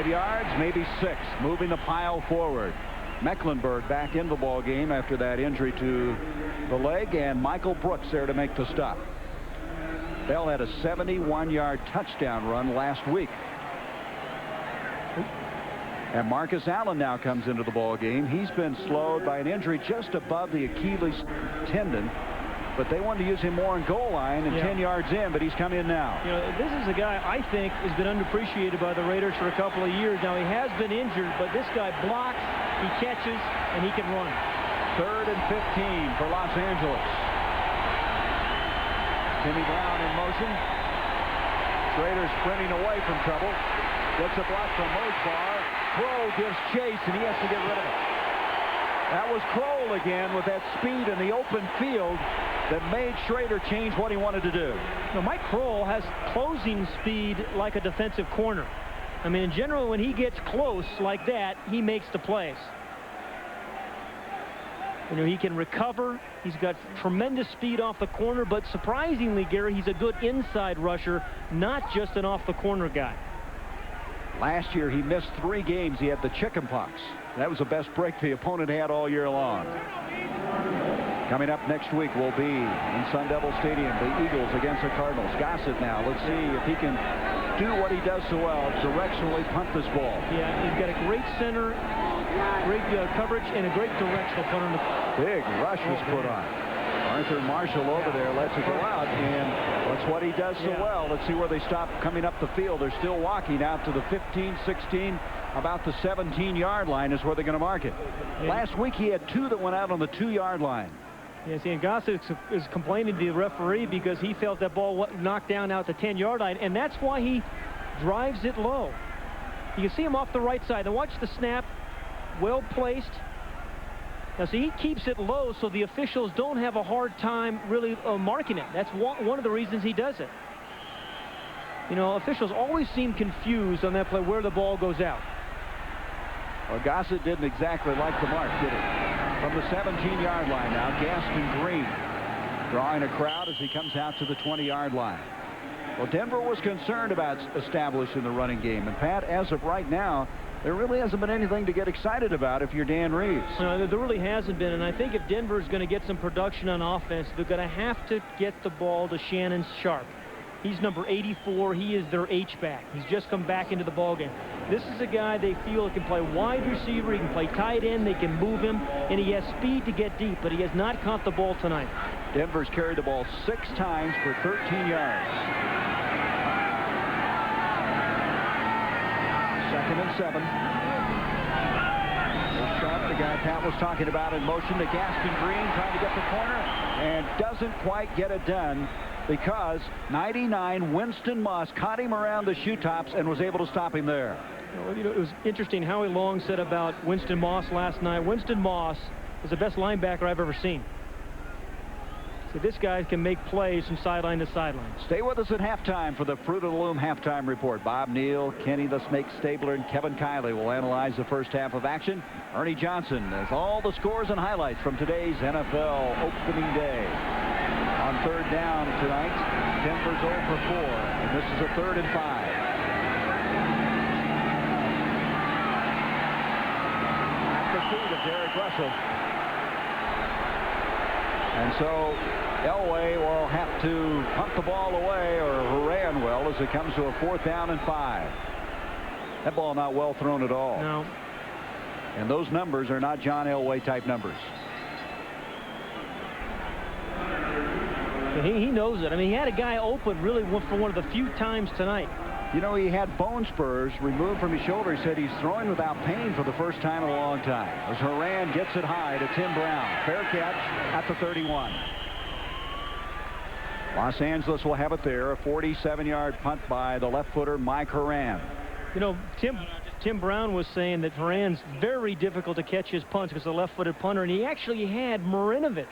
5 yards, maybe 6, moving the pile forward. Mecklenburg back in the ball game after that injury to the leg, and Michael Brooks there to make the stop. Bell had a 71-yard touchdown run last week. And Marcus Allen now comes into the ball game. He's been slowed by an injury just above the Achilles tendon, but they wanted to use him more on goal line and 10 yards in, but he's come in now. You know, this is a guy I think has been underappreciated by the Raiders for a couple of years. Now, he has been injured, but this guy blocks, he catches, and he can run. 3rd and 15 for Los Angeles. Timmy Brown in motion. Schrader sprinting away from trouble. Gets a block from Mosbar. Kroll gives chase, and he has to get rid of it. That was Kroll again with that speed in the open field that made Schrader change what he wanted to do. Now, Mike Kroll has closing speed like a defensive corner. I mean, in general, when he gets close like that, he makes the plays. You know, he can recover. He's got tremendous speed off the corner, but surprisingly, Gary, he's a good inside rusher, not just an off-the-corner guy. Last year, he missed 3 games. He had the chicken pox. That was the best break the opponent had all year long. Coming up next week will be in Sun Devil Stadium, the Eagles against the Cardinals. Gossett now. Let's see if he can do what he does so well, directionally punt this ball. Yeah, he's got a great center, great coverage, and a great directional punt. Big rush was put on. Arthur Marshall over there lets it go out, and that's what he does so well. Let's see where they stop coming up the field. They're still walking out to the 15, 16, about the 17-yard line is where they're going to mark it. Last week he had 2 that went out on the 2-yard line. Yes, and Gossett is complaining to the referee because he felt that ball knocked down out the 10-yard line, and that's why he drives it low. You can see him off the right side. Now watch the snap, well placed. Now, see, he keeps it low so the officials don't have a hard time really marking it. That's one of the reasons he does it. You know, officials always seem confused on that play where the ball goes out. Well, Gossett didn't exactly like the mark, did he? From the 17-yard line now, Gaston Green drawing a crowd as he comes out to the 20-yard line. Well, Denver was concerned about establishing the running game. And, Pat, as of right now, there really hasn't been anything to get excited about if you're Dan Reeves. There really hasn't been, and I think if Denver is going to get some production on offense, they're going to have to get the ball to Shannon Sharp. He's number 84. He is their H-back. He's just come back into the ballgame. This is a guy they feel can play wide receiver. He can play tight end. They can move him, and he has speed to get deep, but he has not caught the ball tonight. Denver's carried the ball 6 times for 13 yards. 2nd and 7. Sharp, the guy Pat was talking about, in motion to Gaston Green, trying to get the corner, and doesn't quite get it done because 99 Winston Moss caught him around the shoe tops and was able to stop him there. Well, you know, it was interesting. Howie Long said about Winston Moss last night. Winston Moss is the best linebacker I've ever seen. So this guy can make plays from sideline to sideline. Stay with us at halftime for the Fruit of the Loom halftime report. Bob Neal, Kenny the Snake Stabler, and Kevin Kiley will analyze the first half of action. Ernie Johnson has all the scores and highlights from today's NFL opening day. On 3rd down tonight, Denver's 0 for 4, and this is a 3rd and 5. At the feet of Derek Russell. And so Elway will have to pump the ball away, or Horan will, as it comes to a 4th down and 5. That ball not well thrown at all. No. And those numbers are not John Elway type numbers. He knows it. I mean, he had a guy open really for one of the few times tonight. You know, he had bone spurs removed from his shoulder. He said he's throwing without pain for the first time in a long time. As Horan gets it high to Tim Brown. Fair catch at the 31. Los Angeles will have it there. A 47-yard punt by the left-footer Mike Horan. You know, Tim Brown was saying that Horan's very difficult to catch his punts because the left-footed punter, and he actually had Marinovich,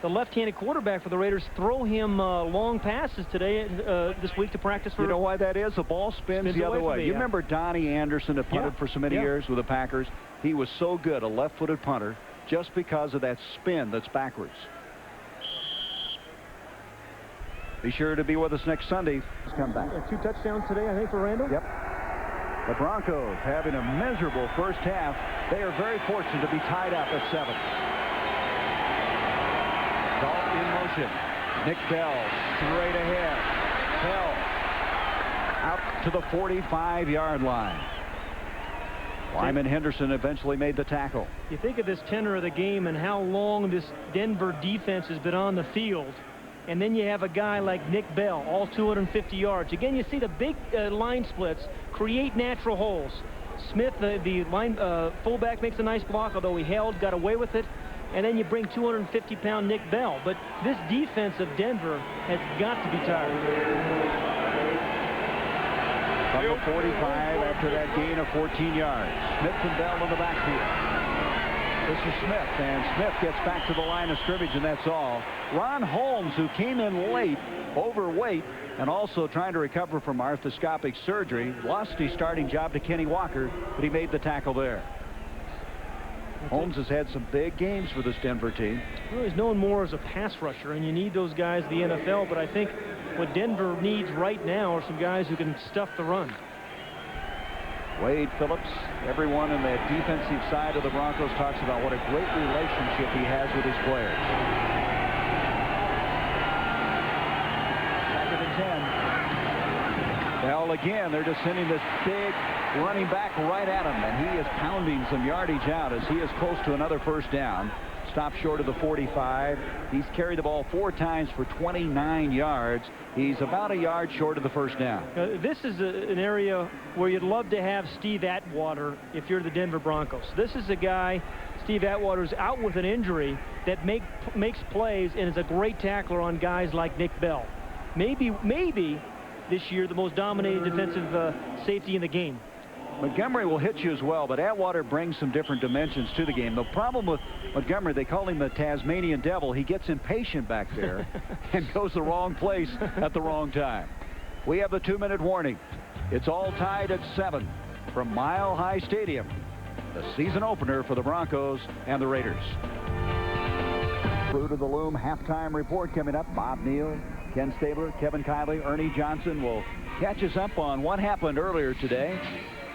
the left-handed quarterback for the Raiders, throw him long passes today, this week to practice for. You know why that is? The ball spins the other way. You remember Donnie Anderson that punted for so many years with the Packers? He was so good, a left-footed punter, just because of that spin that's backwards. Be sure to be with us next Sunday. Let's come back. 2 touchdowns today, I think, for Randall. Yep. The Broncos having a miserable first half. They are very fortunate to be tied up at 7. Ball in motion. Nick Bell straight ahead. Bell out to the 45-yard line. Lyman Henderson eventually made the tackle. You think of this tenor of the game and how long this Denver defense has been on the field. And then you have a guy like Nick Bell, all 250 yards. Again, you see the big line splits create natural holes. Smith, the line fullback, makes a nice block, although he held, got away with it. And then you bring 250-pound Nick Bell. But this defense of Denver has got to be tired. From the 45 after that gain of 14 yards. Smith and Bell in the backfield. This is Smith, and Smith gets back to the line of scrimmage, and that's all. Ron Holmes, who came in late, overweight, and also trying to recover from arthroscopic surgery, lost his starting job to Kenny Walker, but he made the tackle there. Holmes has had some big games for this Denver team. Well, he's known more as a pass rusher, and you need those guys in the NFL, but I think what Denver needs right now are some guys who can stuff the run. Wade Phillips, everyone in the defensive side of the Broncos talks about what a great relationship he has with his players. 2nd and 10. Bell again, they're just sending this big running back right at him, and he is pounding some yardage out as he is close to another first down. Stopped short of the 45. He's carried the ball 4 times for 29 yards. He's about a yard short of the first down. This is an area where you'd love to have Steve Atwater if you're the Denver Broncos. This is a guy, Steve Atwater, is out with an injury that makes plays and is a great tackler on guys like Nick Bell. Maybe this year the most dominated defensive safety in the game. Montgomery will hit you as well, but Atwater brings some different dimensions to the game. The problem with Montgomery, they call him the Tasmanian Devil. He gets impatient back there and goes the wrong place at the wrong time. We have the 2-minute warning. It's all tied at 7 from Mile High Stadium. The season opener for the Broncos and the Raiders. Fruit of the Loom halftime report coming up. Bob Neal, Ken Stabler, Kevin Kiley, Ernie Johnson will catch us up on what happened earlier today.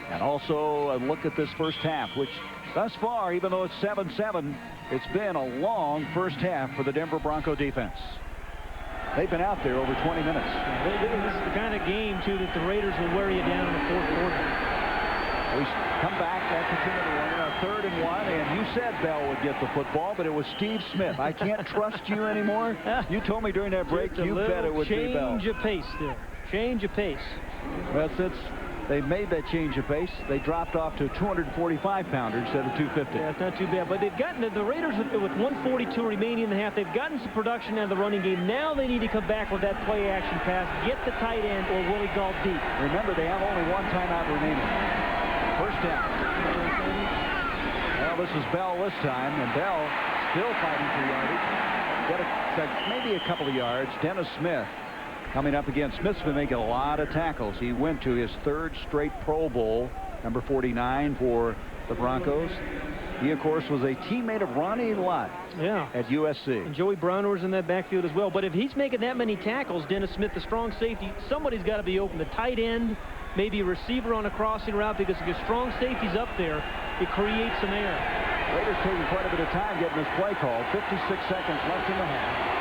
And also a look at this first half, which thus far, even though it's 7-7, it's been a long first half for the Denver Bronco defense. They've been out there over 20 minutes. This is the kind of game, too, that the Raiders will wear you down in the fourth quarter. We come back after 2-minute warning, 3rd and 1, and you said Bell would get the football, but it was Steve Smith. I can't trust you anymore. You told me during that break you bet it would be Bell. Change of pace there. Change of pace. Well, since they made that change of pace, they dropped off to a 245-pounder instead of 250. Yeah, it's not too bad. But they've gotten the Raiders with 142 remaining in the half. They've gotten some production out of the running game. Now they need to come back with that play-action pass, get the tight end, or Willie Gault deep. Remember, they have only 1 timeout remaining. First down. Well, this is Bell this time, and Bell still fighting for yardage. Maybe a couple of yards. Dennis Smith coming up again. Smith's been making a lot of tackles. He went to his 3rd straight Pro Bowl, number 49 for the Broncos. He, of course, was a teammate of Ronnie Lott at USC. And Joey Browner's in that backfield as well. But if he's making that many tackles, Dennis Smith, the strong safety, somebody's got to be open. The tight end, maybe a receiver on a crossing route, because if your strong safety's up there, it creates some air. Raiders taking quite a bit of time getting this play called. 56 seconds left in the half.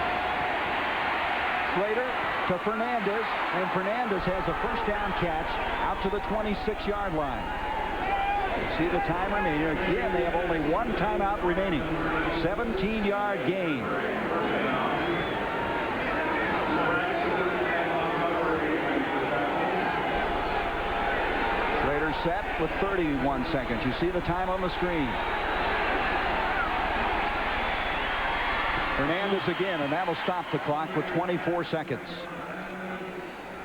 Slater to Fernandez, and Fernandez has a first down catch out to the 26-yard line. You see the time remaining. Again, they have only 1 timeout remaining. 17-yard gain. Slater set with 31 seconds. You see the time on the screen. Fernandez again, and that'll stop the clock with 24 seconds.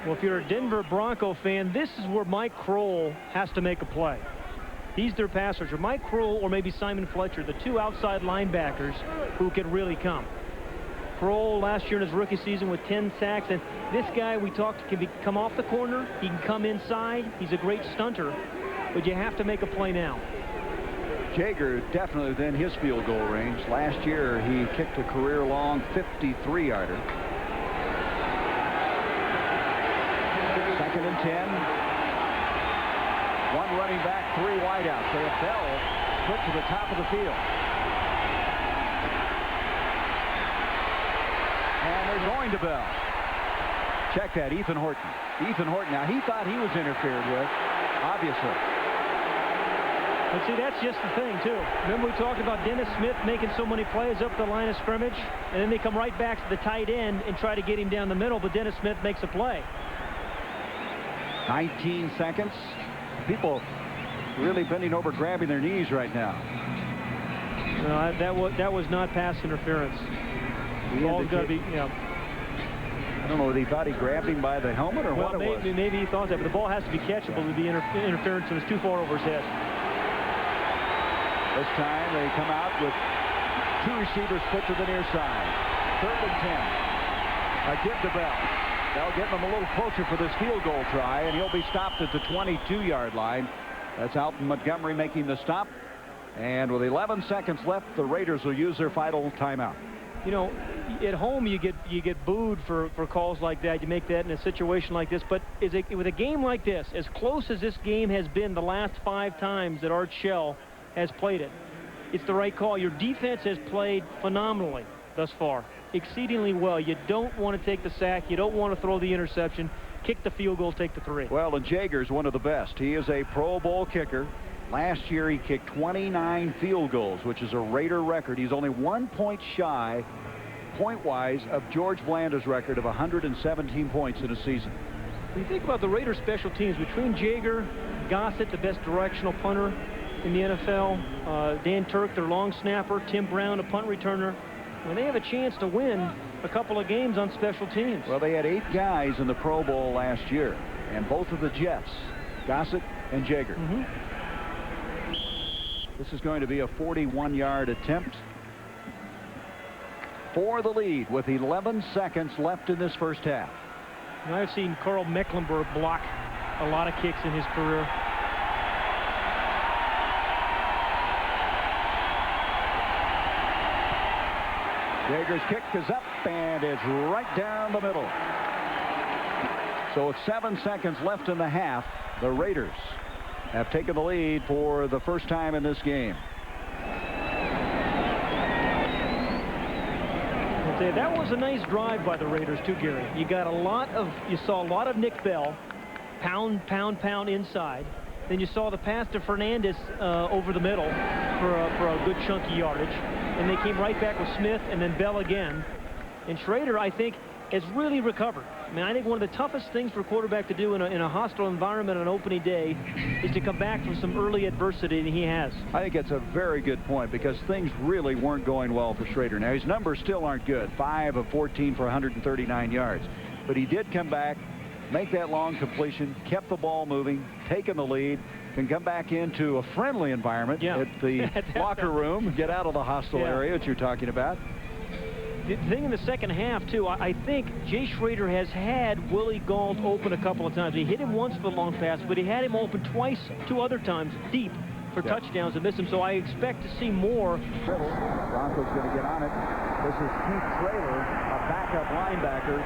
Well, if you're a Denver Bronco fan, this is where Mike Kroll has to make a play. He's their pass rusher. Mike Kroll or maybe Simon Fletcher, the 2 outside linebackers who can really come. Kroll last year in his rookie season with 10 sacks, and this guy we talked can come off the corner. He can come inside. He's a great stunter, but you have to make a play now. Jager definitely within his field goal range. Last year he kicked a career-long 53-yarder. 2nd and 10. One running back, 3 wideouts. They have Bell split to the top of the field. And they're going to Bell. Check that, Ethan Horton. Ethan Horton. Now, he thought he was interfered with, obviously. But see, that's just the thing, too. Remember we talked about Dennis Smith making so many plays up the line of scrimmage, and then they come right back to the tight end and try to get him down the middle, but Dennis Smith makes a play. 19 seconds. People really bending over, grabbing their knees right now. No, that was not pass interference. Ball's got to be, I don't know whether he thought he grabbed him by the helmet or what it was. Maybe he thought that, but the ball has to be catchable to be interference. It was too far over his head. This time they come out with 2 receivers put to the near side. 3rd and 10. A give to Bell. Bell getting them a little closer for this field goal try, and he'll be stopped at the 22-yard line. That's Alton Montgomery making the stop. And with 11 seconds left, the Raiders will use their final timeout. You know, at home you get booed for calls like that. You make that in a situation like this. But with a game like this, as close as this game has been the last 5 times that Art Shell has played it, it's the right call. Your defense has played phenomenally thus far, exceedingly well. You don't want to take the sack. You don't want to throw the interception. Kick the field goal, take the 3. Well, and Jager's one of the best. He is a Pro Bowl kicker. Last year he kicked 29 field goals, which is a Raider record. He's only 1 point shy, point-wise, of George Blanda's record of 117 points in a season. When you think about the Raiders special teams, between Jager, Gossett, the best directional punter in the NFL, Dan Turk, their long snapper, Tim Brown, a punt returner, when they have a chance to win a couple of games on special teams. Well, they had 8 guys in the Pro Bowl last year, and both of the Jets, Gossett and Jager. This is going to be a 41-yard attempt for the lead with 11 seconds left in this first half. Now, I've seen Carl Mecklenburg block a lot of kicks in his career. Jager's kick is up, and it's right down the middle. So with 7 seconds left in the half, the Raiders have taken the lead for the first time in this game. That was a nice drive by the Raiders too, Gary. You saw a lot of Nick Bell, pound inside. Then you saw the pass to Fernandez over the middle for a good chunky yardage. And they came right back with Smith and then Bell again. And Schrader, I think, has really recovered. I mean, I think one of the toughest things for a quarterback to do in a hostile environment on opening day is to come back from some early adversity, and he has. I think it's a very good point because things really weren't going well for Schrader. Now, his numbers still aren't good. 5 of 14 for 139 yards. But he did come back, make that long completion, kept the ball moving, taken the lead, can come back into a friendly environment at the locker room, get out of the hostile area that you're talking about. The thing in the second half, too, I think Jay Schrader has had Willie Gault open a couple of times. He hit him once for the long pass, but he had him open twice, 2 other times, deep for touchdowns and missed him. So I expect to see more. Broncos going to get on it. This is Keith Traylor, a backup linebacker.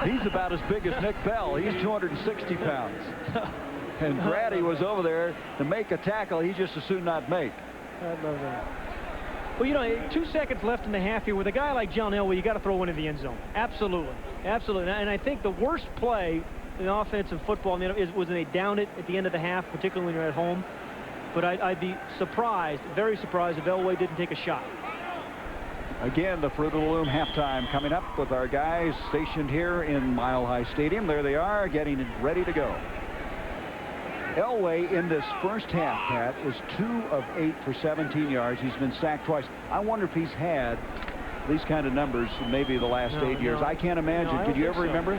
He's about as big as Nick Bell. He's 260 pounds. And Grady was over there to make a tackle he just as soon not make. I love that. Well, you know, 2 seconds left in the half here. With a guy like John Elway, you got to throw one in the end zone. Absolutely. Absolutely. And I think the worst play in offensive football was when they down it at the end of the half, particularly when you're at home. But I'd be surprised, very surprised, if Elway didn't take a shot. Again, the Fruit of the Loom halftime coming up with our guys stationed here in Mile High Stadium. There they are, getting ready to go. Elway in this first half, Pat, is 2 of 8 for 17 yards. He's been sacked twice. I wonder if he's had these kind of numbers in maybe the last 8 years. I can't imagine. Could you ever remember?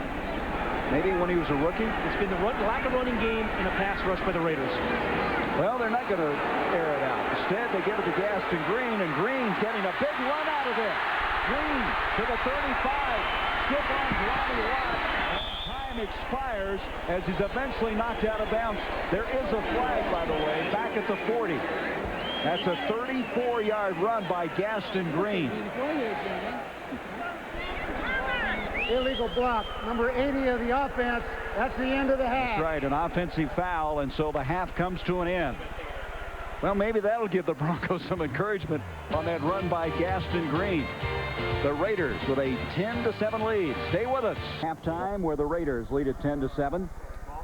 Maybe when he was a rookie? It's been the lack of running game and a pass rush by the Raiders. Well, they're not going to air it out. Instead, they give it to Gaston Green, and Green's getting a big run out of it. Green to the 35. Skip on Robbie Lott. Time expires as he's eventually knocked out of bounds. There is a flag, by the way, back at the 40. That's a 34-yard run by Gaston Green. Illegal block. Number 80 of the offense That's the end of the half. That's right, an offensive foul, and so the half comes to an end. Well, maybe that'll give the Broncos some encouragement on that run by Gaston Green. The Raiders with a 10-7 lead. Stay with us. Halftime where the Raiders lead at 10-7.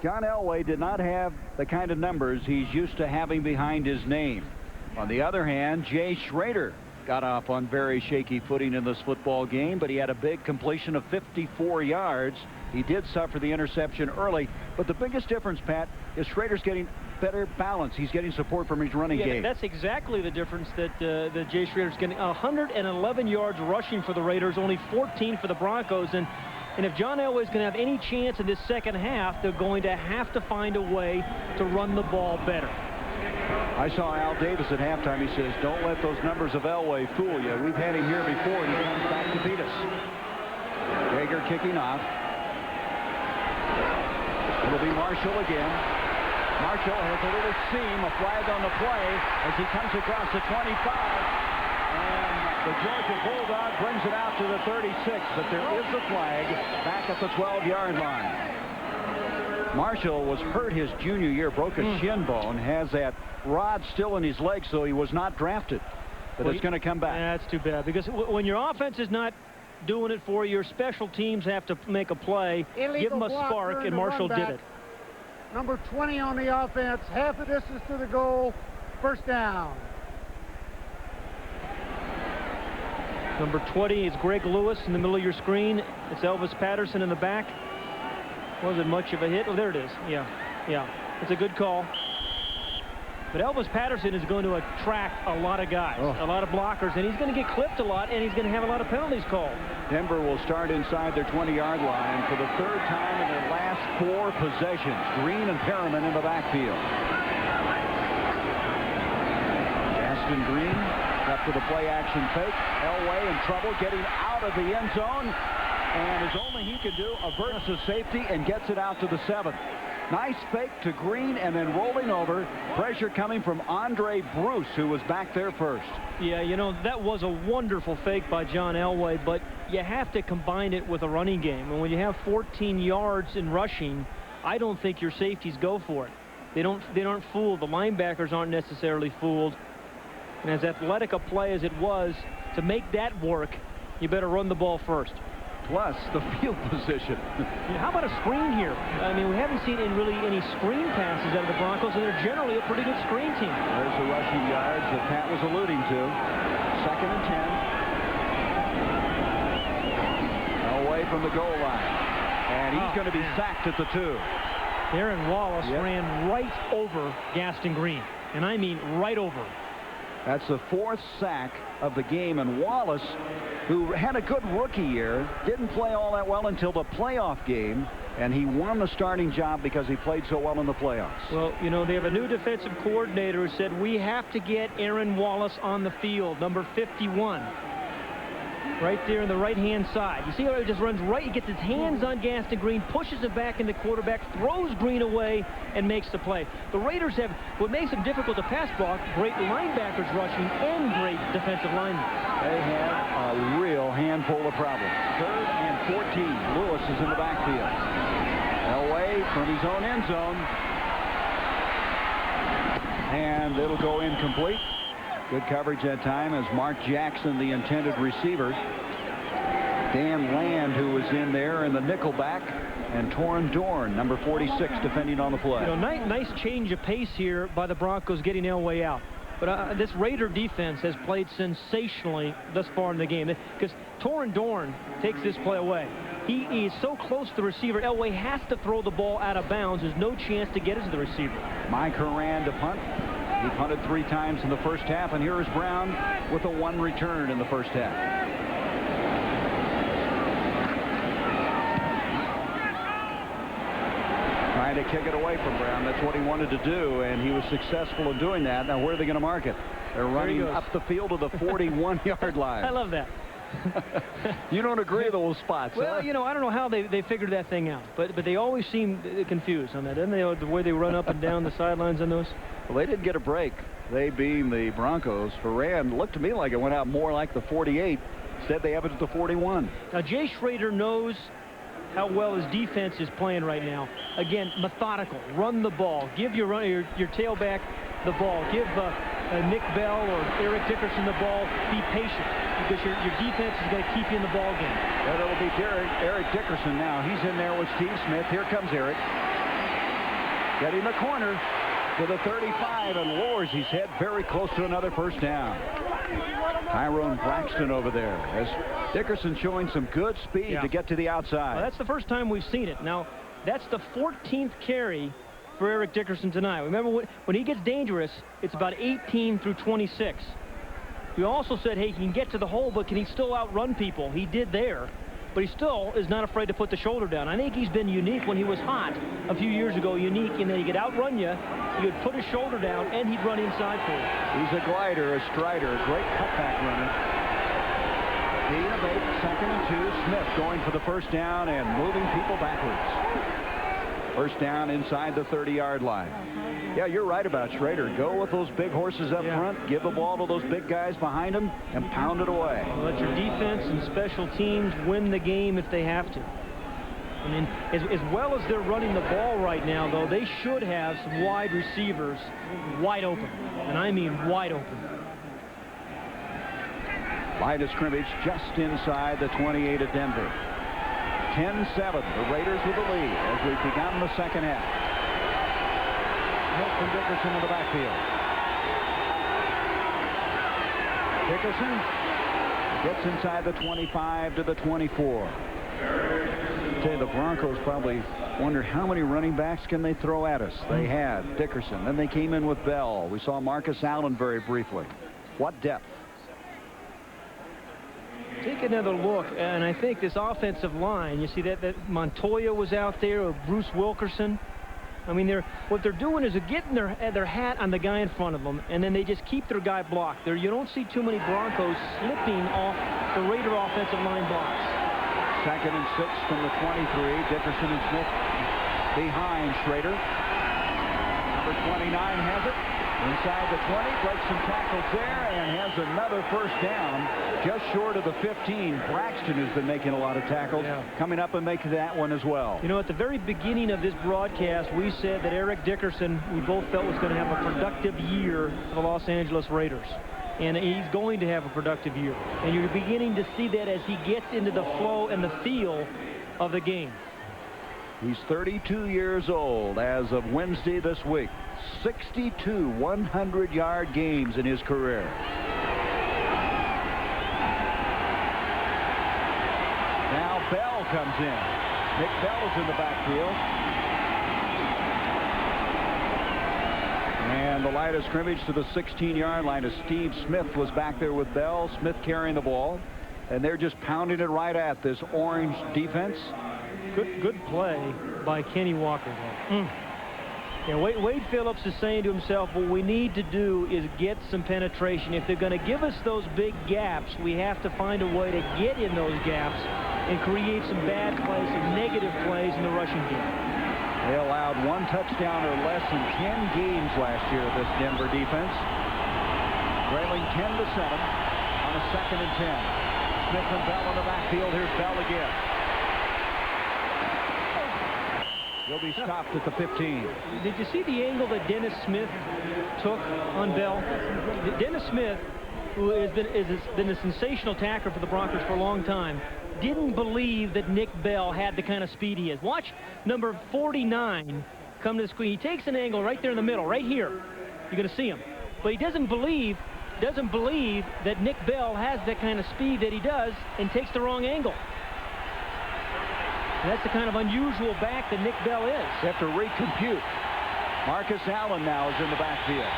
John Elway did not have the kind of numbers he's used to having behind his name. On the other hand, Jay Schrader got off on very shaky footing in this football game, but he had a big completion of 54 yards. He did suffer the interception early, but the biggest difference, Pat, is Schrader's getting better balance. He's getting support from his running game. That's exactly the difference that Jay Schrader's getting. 111 yards rushing for the Raiders, only 14 for the Broncos. And if John Elway's going to have any chance in this second half, they're going to have to find a way to run the ball better. I saw Al Davis at halftime. He says, don't let those numbers of Elway fool you. We've had him here before, and he comes back to beat us. Jaeger kicking off. It'll be Marshall again. Marshall has a little seam, a flag on the play as he comes across the 25. And the Georgia Bulldog brings it out to the 36, but there is a flag back at the 12-yard line. Marshall was hurt his junior year, broke a shin bone, has that rod still in his leg, so he was not drafted. But it's going to come back. That's too bad, because when your offense is not doing it for you, your special teams have to make a play, give them a spark, and Marshall did it. Number 20 on the offense, half the distance to the goal, first down. Number 20 is Greg Lewis in the middle of your screen. It's Elvis Patterson in the back. Wasn't much of a hit. Oh, there it is. Yeah. It's a good call. But Elvis Patterson is going to attract a lot of guys, a lot of blockers, and he's going to get clipped a lot, and he's going to have a lot of penalties called. Denver will start inside their 20-yard line for the third time in their last 4 possessions. Green and Perriman in the backfield. Gaston Green up to the play-action fake. Elway in trouble, getting out of the end zone, and as only he can do, averts a safety and gets it out to the 7. Nice fake to Green and then rolling over. Pressure coming from Andre Bruce, who was back there first. Yeah, you know, that was a wonderful fake by John Elway, but you have to combine it with a running game. And when you have 14 yards in rushing, I don't think your safeties go for it. They aren't fooled. The linebackers aren't necessarily fooled. And as athletic a play as it was, to make that work, you better run the ball first. Plus the field position. How about a screen here? I mean, we haven't seen really any screen passes out of the Broncos, and they're generally a pretty good screen team. There's the rushing yards that Pat was alluding to. 2nd and 10. Away from the goal line. And he's going to be sacked at the 2. Aaron Wallace ran right over Gaston Green. And I mean right over. That's the 4th sack of the game, and Wallace, who had a good rookie year, didn't play all that well until the playoff game, and he won the starting job because he played so well in the playoffs. Well, you know, they have a new defensive coordinator who said, we have to get Aaron Wallace on the field, number 51. Right there on the right-hand side. You see how he just runs right, he gets his hands on Gaston Green, pushes it back in the quarterback, throws Green away, and makes the play. The Raiders have what makes them difficult to pass block, great linebackers rushing, and great defensive linemen. They have a real handful of problems. 3rd and 14. Lewis is in the backfield. Away from his own end zone. And it'll go incomplete. Good coverage that time as Mark Jackson, the intended receiver. Dan Land, who was in there in the nickelback, and Torrin Dorn, number 46, defending on the play. You know, nice change of pace here by the Broncos getting Elway out. But this Raider defense has played sensationally thus far in the game, because Torrin Dorn takes this play away. He is so close to the receiver. Elway has to throw the ball out of bounds. There's no chance to get it to the receiver. Mike Horan to punt. He punted 3 times in the first half, and here is Brown with a 1 return in the first half. Trying to kick it away from Brown. That's what he wanted to do, and he was successful in doing that. Now, where are they going to mark it? They're running up the field to the 41-yard line. I love that. You don't agree with those spots? Well, you know, I don't know how they figured that thing out, but they always seem confused on that, didn't they? The way they run up and down the sidelines on those. Well, they didn't get a break. They being the Broncos. Ferran looked to me like it went out more like the 48. Instead, they have it at the 41. Now, Jay Schrader knows how well his defense is playing right now. Again, methodical. Run the ball. Give your tailback the ball. Give Nick Bell or Eric Dickerson the ball. Be patient, because your defense is going to keep you in the ball game. Yeah, that'll be Eric Dickerson now. He's in there with Steve Smith. Here comes Eric. Getting the corner to the 35 and lowers his head very close to another first down. Tyrone Braxton over there, as Dickerson showing some good speed to get to the outside. Well, that's the first time we've seen it. Now, that's the 14th carry for Eric Dickerson tonight. Remember, when he gets dangerous, it's about 18 through 26. We also said, hey, he can get to the hole, but can he still outrun people? He did there, but he still is not afraid to put the shoulder down. I think he's been unique when he was hot a few years ago, unique in that he could outrun you, he would put his shoulder down, and he'd run inside for you. He's a glider, a strider, a great cutback runner. Gain of 8, second and 2. Smith going for the first down and moving people backwards. First down inside the 30-yard line. Yeah, you're right about Schrader. Go with those big horses up front. Give the ball to those big guys behind him and pound it away. Let your defense and special teams win the game if they have to. I mean, as well as they're running the ball right now, though, they should have some wide receivers wide open. And I mean wide open. Line of scrimmage just inside the 28 of Denver. 10-7, the Raiders with the lead as we've begun the second half. Smith and Dickerson in the backfield. Dickerson gets inside the 25 to the 24. I'll tell you, the Broncos probably wonder how many running backs can they throw at us. They had Dickerson. Then they came in with Bell. We saw Marcus Allen very briefly. What depth. Take another look, and I think this offensive line, you see that Montoya was out there, or Bruce Wilkerson. I mean, what they're doing is they're getting their hat on the guy in front of them, and then they just keep their guy blocked. You don't see too many Broncos slipping off the Raider offensive line blocks. Second and 6 from the 23. Dickerson and Smith behind Schrader. Number 29 has it. Inside the 20, breaks some tackles there, and has another first down just short of the 15. Braxton has been making a lot of tackles, coming up and making that one as well. You know, at the very beginning of this broadcast, we said that Eric Dickerson, we both felt, was going to have a productive year for the Los Angeles Raiders. And he's going to have a productive year. And you're beginning to see that as he gets into the flow and the feel of the game. He's 32 years old as of Wednesday this week. 62 100-yard games in his career. Now Bell comes in. Nick Bell is in the backfield. And the line of scrimmage to the 16-yard line as Steve Smith was back there with Bell. Smith carrying the ball. And they're just pounding it right at this orange defense. Good play by Kenny Walker. Yeah, Wade Phillips is saying to himself, what we need to do is get some penetration. If they're going to give us those big gaps, we have to find a way to get in those gaps and create some bad plays, some negative plays in the rushing game. They allowed 1 touchdown or less in 10 games last year, this Denver defense. Trailing 10-7 on a second and 10. Smith and Bell in the backfield. Here's Bell again. He'll be stopped at the 15. Did you see the angle that Dennis Smith took on Bell? Dennis Smith, who has been a sensational tackler for the Broncos for a long time, didn't believe that Nick Bell had the kind of speed he has. Watch number 49 come to the screen. He takes an angle right there in the middle, right here. You're going to see him. But he doesn't believe that Nick Bell has that kind of speed that he does, and takes the wrong angle. And that's the kind of unusual back that Nick Bell is. They have to recompute. Marcus Allen now is in the backfield.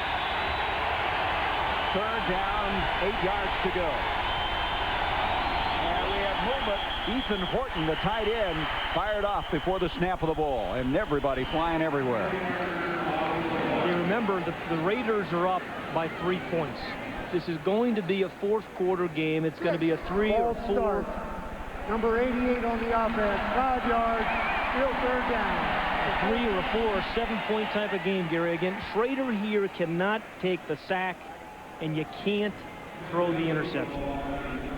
Third down, 8 yards to go. And we have movement. Ethan Horton, the tight end, fired off before the snap of the ball. And everybody flying everywhere. You remember, the Raiders are up by 3 points. This is going to be a fourth quarter game. It's going to be a 3 or 4. Number 88 on the offense, 5 yards, still third down. A 3 or a 4 or 7-point type of game, Gary. Again, Schrader here cannot take the sack, and you can't throw the interception.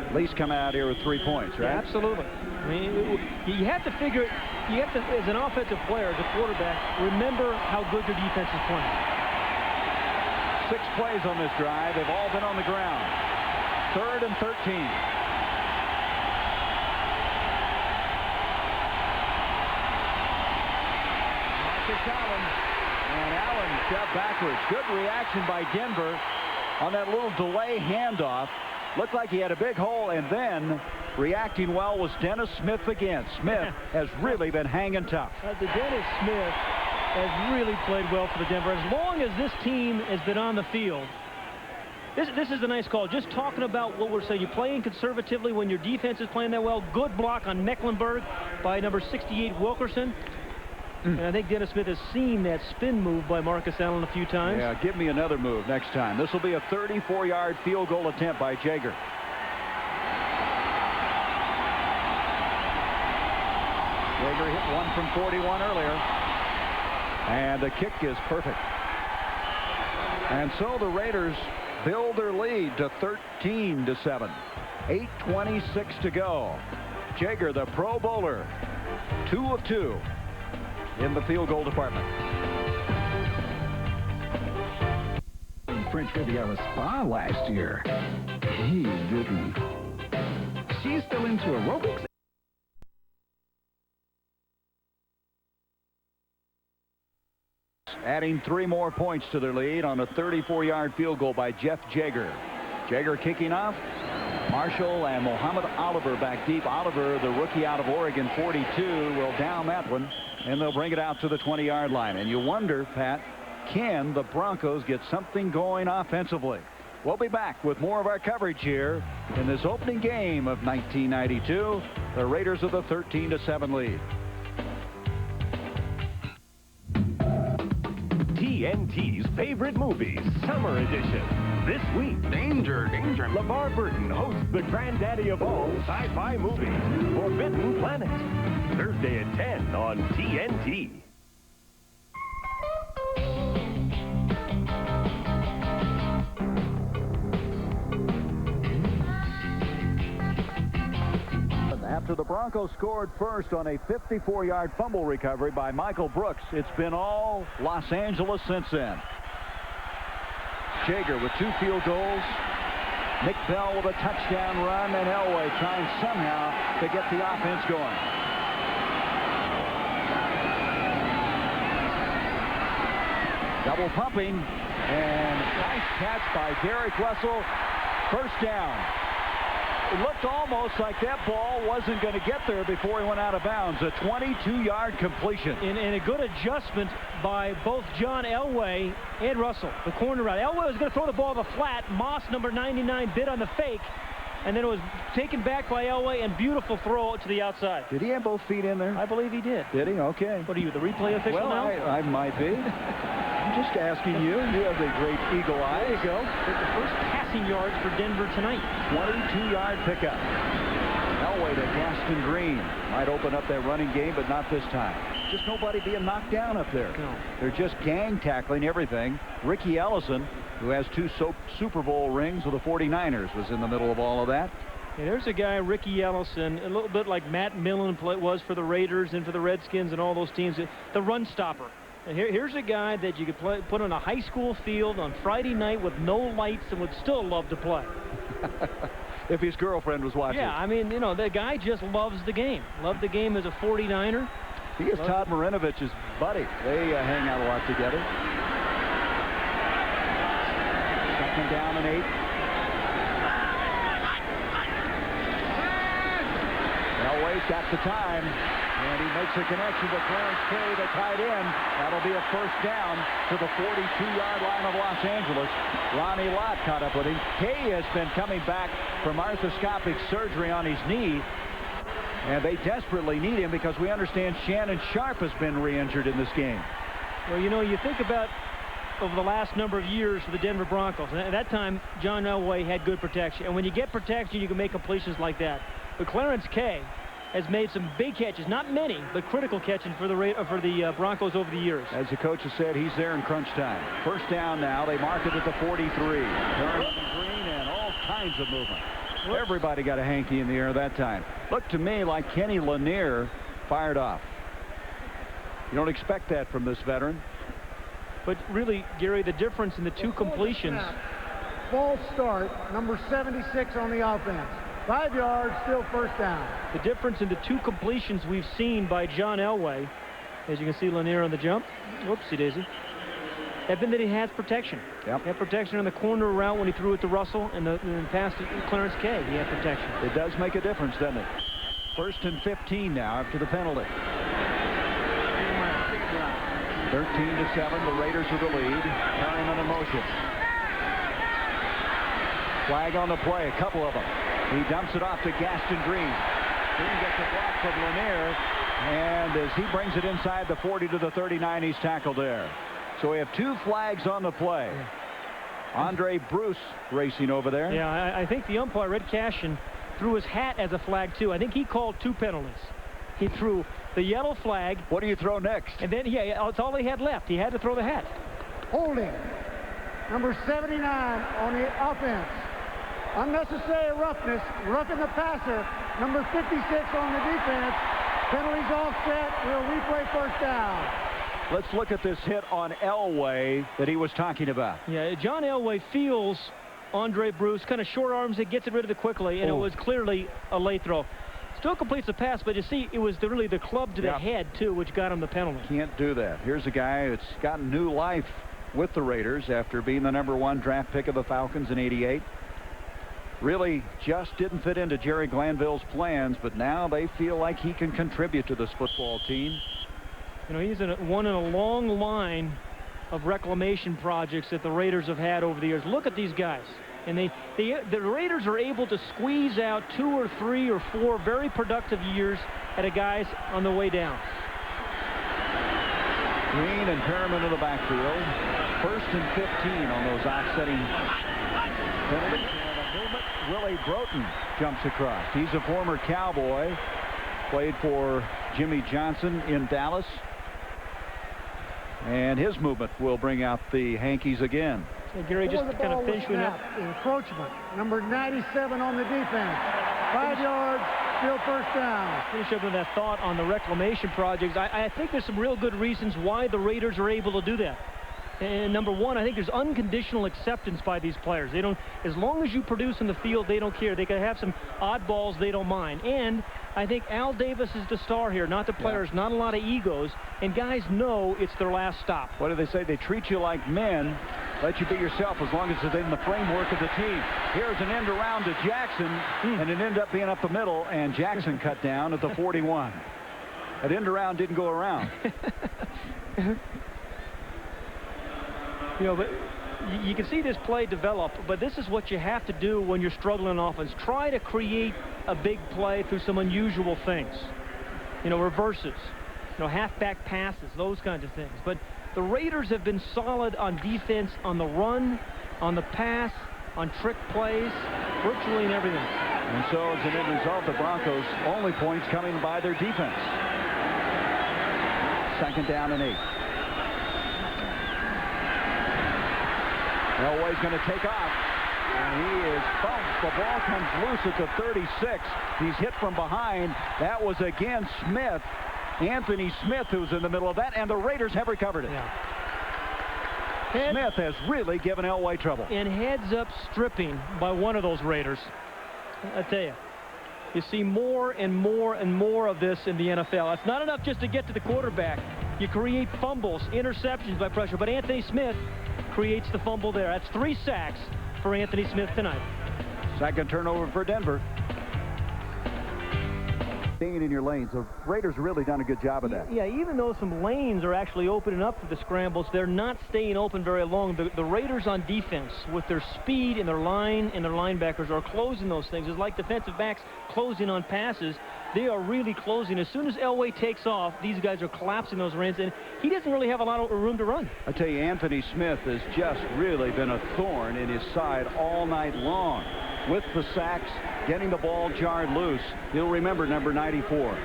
at least come out here with 3 points, right? Yeah, absolutely. I mean, you have to figure, as an offensive player, as a quarterback, remember how good your defense is playing. 6 plays on this drive. They've all been on the ground. 3rd and 13. Allen, and Allen shoved backwards. Good reaction by Denver on that little delay handoff. Looked like he had a big hole, and then reacting well was Dennis Smith again. Smith has really been hanging tough. Dennis Smith has really played well for the Denver. As long as this team has been on the field, this is a nice call. Just talking about what we're saying. You're playing conservatively when your defense is playing that well. Good block on Mecklenburg by number 68, Wilkerson. And I think Dennis Smith has seen that spin move by Marcus Allen a few times. Yeah, give me another move next time. This will be a 34-yard field goal attempt by Jaeger. Jaeger hit one from 41 earlier. And the kick is perfect. And so the Raiders build their lead to 13-7. 8:26 to go. Jaeger, the Pro Bowler, 2 of 2. In the field goal department. French Riviera Spa last year. He didn't. She's still into aerobics. Adding 3 more points to their lead on a 34-yard field goal by Jeff Jaeger. Jaeger kicking off. Marshall and Mohamed Oliver back deep. Oliver, the rookie out of Oregon, 42, will down that one, and they'll bring it out to the 20-yard line. And you wonder, Pat, can the Broncos get something going offensively? We'll be back with more of our coverage here in this opening game of 1992. The Raiders with a 13-7 lead. TNT's favorite movies, Summer Edition. This week, Danger, danger. LeVar Burton hosts the granddaddy of all sci-fi movies, Forbidden Planet. Thursday at 10 on TNT. After the Broncos scored first on a 54-yard fumble recovery by Michael Brooks, it's been all Los Angeles since then. Jaeger with 2 field goals. Nick Bell with a touchdown run, and Elway trying somehow to get the offense going. Double pumping, and nice catch by Derek Russell. First down. It looked almost like that ball wasn't going to get there before he went out of bounds. A 22-yard completion. And a good adjustment by both John Elway and Russell, the corner route. Elway was going to throw the ball to the flat. Moss, number 99, bit on the fake. And then it was taken back by Elway, and beautiful throw to the outside. Did he have both feet in there? I believe he did. Did he? Okay. What are you, the replay official well, now? I might be. I'm just asking you. You have a great eagle eye. There you go. Get the first passing yards for Denver tonight. 22-yard pickup. Elway to Gaston Green. Might open up that running game, but not this time. Just nobody being knocked down up there. No. They're just gang tackling everything. Ricky Ellison, who has 2 Super Bowl rings with the 49ers, was in the middle of all of that. Yeah, there's a guy, Ricky Ellison, a little bit like Matt Millen was for the Raiders and for the Redskins and all those teams. The run stopper. Here's a guy that you could put on a high school field on Friday night with no lights and would still love to play. If his girlfriend was watching. Yeah, I mean, you know, the guy just loves the game. Loved the game as a 49er. He is Todd Marinovich's buddy. They hang out a lot together. 2nd down and 8. Elway's got the time, and he makes a connection with Clarence Kay, the tight end. That'll be a first down to the 42-yard line of Los Angeles. Ronnie Lott caught up with him. Kay has been coming back from arthroscopic surgery on his knee, and they desperately need him because we understand Shannon Sharp has been re-injured in this game. Well, you know, you think about over the last number of years for the Denver Broncos, and at that time, John Elway had good protection. And when you get protection, you can make completions like that. But Clarence Kay has made some big catches, not many, but critical catching for the Broncos over the years. As the coach has said, he's there in crunch time. First down now. They mark it at the 43. Turn Green and all kinds of movement. Everybody got a hanky in the air that time. Looked to me like Kenny Lanier fired off. You don't expect that from this veteran. But really, Gary, the difference in the two completions. False start, number 76 on the offense. 5 yards, still first down. The difference in the two completions we've seen by John Elway, as you can see Lanier on the jump, whoopsie daisy, have been that he has protection. Yep. He had protection on the corner route when he threw it to Russell, and the pass to Clarence Kay, he had protection. It does make a difference, doesn't it? 1st and 15 now after the penalty. 13-7, the Raiders with the lead. Perryman in motion. Flag on the play, a couple of them. He dumps it off to Gaston Green. Green gets a block from Lanier, and as he brings it inside the 40 to the 39, he's tackled there. So we have 2 flags on the play. Andre Bruce racing over there. Yeah, I think the umpire, Red Cashin, threw his hat as a flag, too. I think he called 2 penalties. He threw the yellow flag. What do you throw next? And then, yeah, that's all he had left. He had to throw the hat. Holding. Number 79 on the offense. Unnecessary roughness. Roughing the passer. Number 56 on the defense. Penalties all set. We'll replay first down. Let's look at this hit on Elway that he was talking about. Yeah, John Elway feels Andre Bruce, kind of short arms it, gets it rid of it quickly, and it was clearly a late throw. Still completes the pass, but you see, it was really the club to the head, too, which got him the penalty. Can't do that. Here's a guy that's gotten new life with the Raiders after being the #1 draft pick of the Falcons in '88. Really just didn't fit into Jerry Glanville's plans, but now they feel like he can contribute to this football team. You know, he's one in a long line of reclamation projects that the Raiders have had over the years. Look at these guys. And the Raiders are able to squeeze out 2 or 3 or 4 very productive years at a guy's on the way down. Green and Perriman in the backfield. 1st and 15 on those offsetting penalties. And a movement. Willie Broughton jumps across. He's a former Cowboy. Played for Jimmy Johnson in Dallas. And his movement will bring out the Hankies again. Hey, Gary, just kind of finishing up. Encroachment. Number 97 on the defense. 5 yards, still first down. Finish up with that thought on the reclamation projects. I think there's some real good reasons why the Raiders are able to do that. And number one, I think there's unconditional acceptance by these players. They don't, as long as you produce in the field, they don't care. They can have some oddballs, they don't mind. And I think Al Davis is the star here, not the players, not a lot of egos. And guys know it's their last stop. What do they say? They treat you like men. Let you be yourself as long as it's in the framework of the team. Here's an end around to Jackson, and it ended up being up the middle, and Jackson cut down at the 41. That end around didn't go around. You know, but you can see this play develop, but this is what you have to do when you're struggling on offense. Try to create a big play through some unusual things. You know, reverses, you know, halfback passes, those kinds of things. But the Raiders have been solid on defense, on the run, on the pass, on trick plays, virtually in everything. And so as an end result, the Broncos only points coming by their defense. 2nd down and 8. Elway's going to take off, and he is bumped. The ball comes loose at the 36. He's hit from behind. That was again Smith, Anthony Smith, who's in the middle of that, and the Raiders have recovered it. Yeah. Smith has really given Elway trouble. And heads-up stripping by one of those Raiders. I tell you, you see more and more and more of this in the NFL. It's not enough just to get to the quarterback. You create fumbles, interceptions by pressure, but Anthony Smith creates the fumble there. That's 3 sacks for Anthony Smith tonight. 2nd turnover for Denver. Staying in your lanes. The Raiders have really done a good job of that. Yeah, even though some lanes are actually opening up for the scrambles, they're not staying open very long. The Raiders on defense, with their speed and their line and their linebackers, are closing those things. It's like defensive backs closing on passes. They are really closing. As soon as Elway takes off, these guys are collapsing those lanes, and he doesn't really have a lot of room to run. I tell you, Anthony Smith has just really been a thorn in his side all night long. With the sacks, getting the ball jarred loose. You'll remember number 94.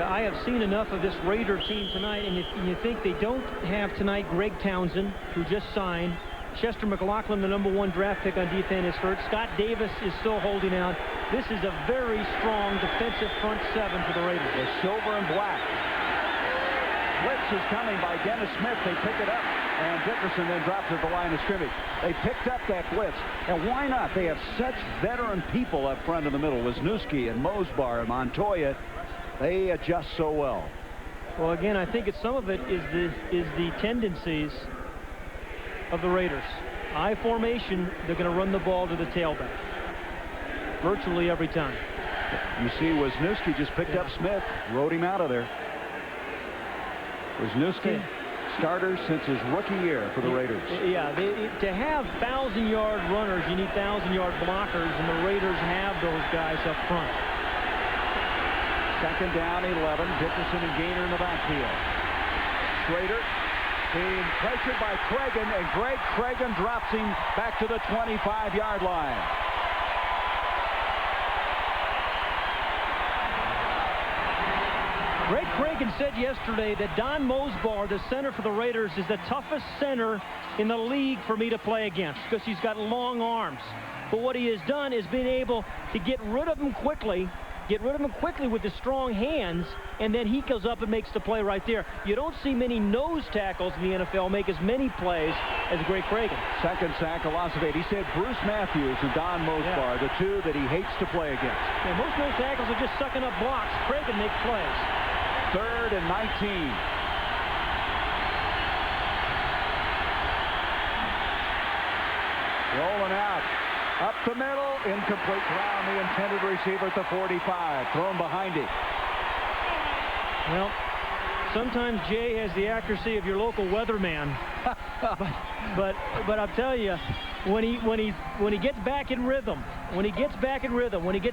I have seen enough of this Raider team tonight, and you think they don't have tonight Greg Townsend, who just signed, Chester McLaughlin, the #1 draft pick on defense, is hurt. Scott Davis is still holding out. This is a very strong defensive front seven for the Raiders. The silver and black. Blitz is coming by Dennis Smith. They pick it up, and Dickerson then drops at the line of scrimmage. They picked up that blitz, and why not? They have such veteran people up front in the middle. Wisniewski and Mosbar and Montoya. They adjust so well. Well, again, I think some of it is the tendencies of the Raiders. I formation, they're going to run the ball to the tailback virtually every time. You see Wisniewski just picked up Smith, rode him out of there. Wisniewski, starter since his rookie year for the Raiders. Yeah, to have 1,000-yard runners, you need 1,000-yard blockers, and the Raiders have those guys up front. 2nd down, 11. Dickerson and Gaynor in the backfield. Schrader being pressured by Cragen, and Greg Cragen drops him back to the 25-yard line. Greg Cragen said yesterday that Don Mosbar, the center for the Raiders, is the toughest center in the league for me to play against because he's got long arms. But what he has done is been able to get rid of him quickly with his strong hands, and then he goes up and makes the play right there. You don't see many nose tackles in the NFL make as many plays as Greg Cragen. 2nd sack, a loss of 8. He said Bruce Matthews and Don Mosbar, the two that he hates to play against. Yeah, most nose tackles are just sucking up blocks. Cragen makes plays. 3rd and 19. Rolling out. Up the middle, incomplete around the intended receiver at the 45. Thrown behind him. Well, sometimes Jay has the accuracy of your local weatherman. but I'll tell you, when he gets back in rhythm, when he gets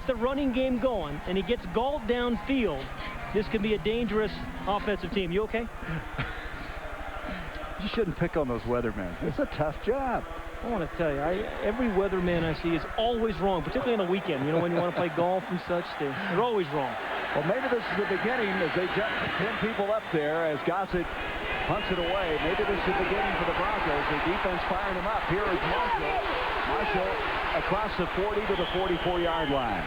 the running game going, and he gets Galt downfield, this can be a dangerous offensive team. You okay? You shouldn't pick on those weathermen. It's a tough job. I want to tell you, every weatherman I see is always wrong, particularly on the weekend. You know, when you want to play golf and such, they're always wrong. Well, maybe this is the beginning as they jump 10 people up there as Gossett punts it away. Maybe this is the beginning for the Broncos. The defense firing them up. Here is Marshall. Marshall across the 40 to the 44-yard line.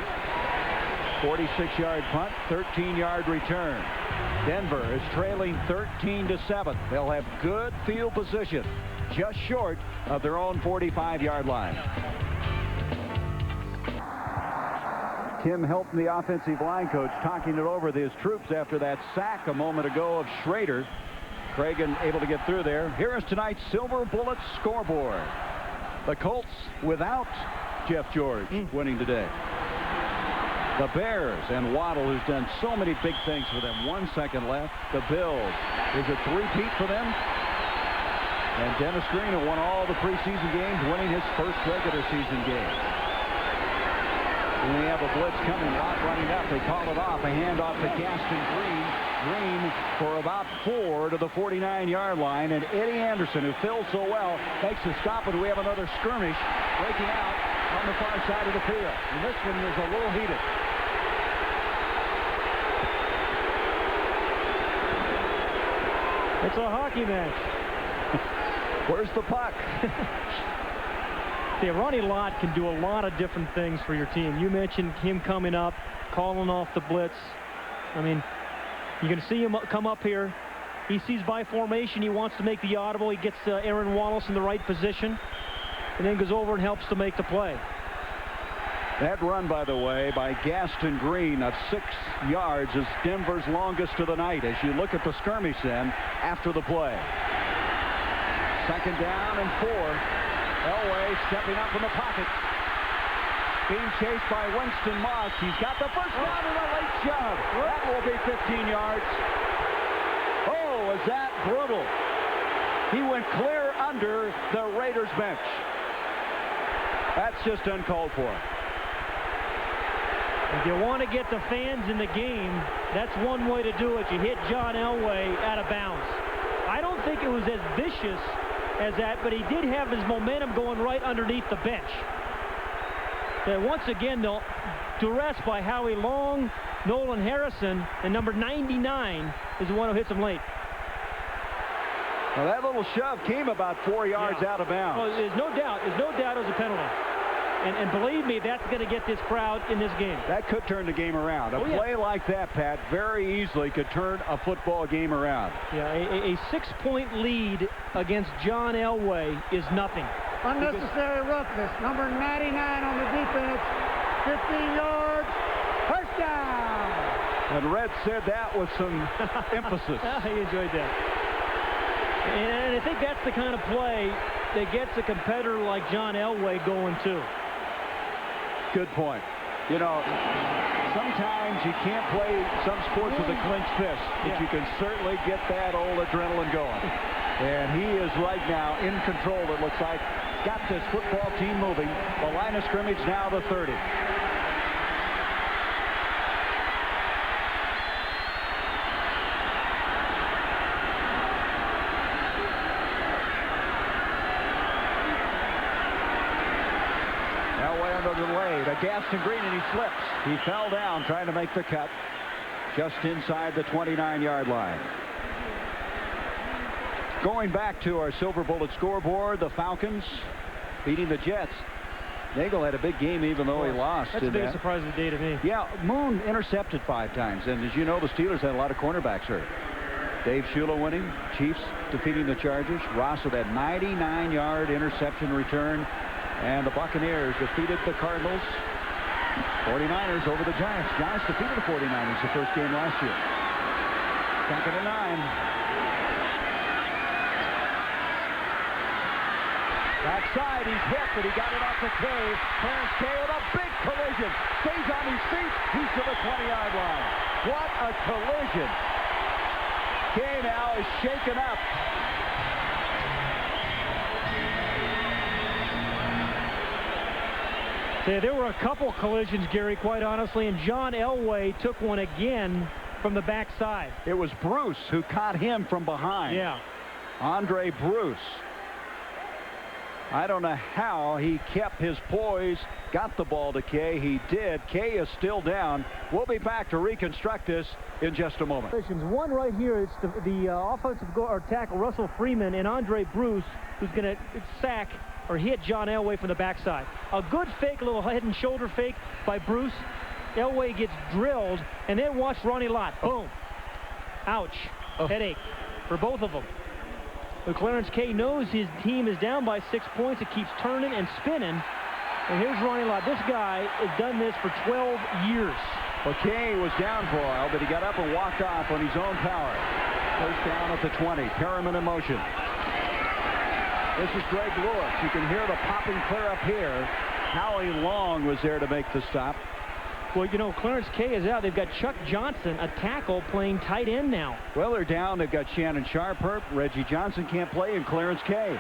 46-yard punt, 13-yard return. Denver is trailing 13-7. They'll have good field position, just short of their own 45-yard line. Tim Hilton, the offensive line coach, talking it over with his troops after that sack a moment ago of Schrader. Cragen able to get through there. Here is tonight's Silver Bullet scoreboard. The Colts without Jeff George winning today. The Bears and Waddle, who's done so many big things for them. 1 second left. The Bills. Is it three-peat for them? And Dennis Green, who won all the preseason games, winning his first regular season game. And we have a blitz coming. Lott running up. They call it off. A handoff to Gaston Green. Green for about 4 to the 49-yard line. And Eddie Anderson, who fills so well, makes the stop. And we have another skirmish breaking out on the far side of the field. And this one is a little heated. It's a hockey match. Where's the puck? See, Ronnie Lott can do a lot of different things for your team. You mentioned him coming up, calling off the blitz. I mean, you can see him come up here. He sees by formation. He wants to make the audible. He gets Aaron Wallace in the right position, and then goes over and helps to make the play. That run, by the way, by Gaston Green of 6 yards is Denver's longest of the night as you look at the skirmish then after the play. 2nd down and 4. Elway stepping up in the pocket. Being chased by Winston Moss. He's got the first down and a late shove. That will be 15 yards. Oh, is that brutal? He went clear under the Raiders bench. That's just uncalled for. If you want to get the fans in the game, that's one way to do it. You hit John Elway out of bounds. I don't think it was as vicious as that, but he did have his momentum going right underneath the bench. And once again, though, duress by Howie Long, Nolan Harrison, and number 99 is the one who hits him late. Well, that little shove came about 4 yards out of bounds. Well, there's no doubt it was a penalty. And believe me, that's going to get this crowd in this game. That could turn the game around. A play like that, Pat, very easily could turn a football game around. Yeah, a 6-point lead against John Elway is nothing. Unnecessary roughness. Number 99 on the defense. 15 yards. First down. And Red said that with some emphasis. He enjoyed that. And I think that's the kind of play that gets a competitor like John Elway going too. Good point. You know, sometimes you can't play some sports with a clenched fist, but you can certainly get that old adrenaline going. And he is right now in control, it looks like. Got this football team moving. The line of scrimmage now the 30. Gaston Green, and he slips. He fell down trying to make the cut just inside the 29-yard line. Going back to our Silver Bullet scoreboard, the Falcons beating the Jets. Nagel had a big game even though he lost. That's a big surprise of the day to me. Yeah, Moon intercepted 5 times, and as you know, the Steelers had a lot of cornerbacks hurt. Dave Shula winning, Chiefs defeating the Chargers. Ross with that 99-yard interception return. And the Buccaneers defeated the Cardinals. 49ers over the Giants. Giants defeated the 49ers the first game last year. 2nd and 9. Backside, he's hit, but he got it off to Kay. Clarence Kay with a big collision. Stays on his feet. He's to the 20-yard line. What a collision. Kay now is shaken up. There were a couple collisions, Gary, quite honestly, and John Elway took one again from the backside. It was Bruce who caught him from behind. Yeah. Andre Bruce. I don't know how he kept his poise, got the ball to Kay. He did. Kay is still down. We'll be back to reconstruct this in just a moment. One right here, it's the offensive or tackle, Russell Freeman, and Andre Bruce, who's going to sack or hit John Elway from the backside. A good fake, a little head and shoulder fake by Bruce. Elway gets drilled, and then watch Ronnie Lott. Boom. Ouch. Headache for both of them. But Clarence Kay knows his team is down by 6 points. It keeps turning and spinning. And here's Ronnie Lott. This guy has done this for 12 years. Well, Kay was down for a while, but he got up and walked off on his own power. First down at the 20. Perriman in motion. This is Greg Lewis. You can hear the popping clear up here. Howie Long was there to make the stop. Well, you know, Clarence Kay is out. They've got Chuck Johnson, a tackle, playing tight end now. Well, they're down. They've got Shannon Sharp hurt. Reggie Johnson can't play, and Clarence Kay.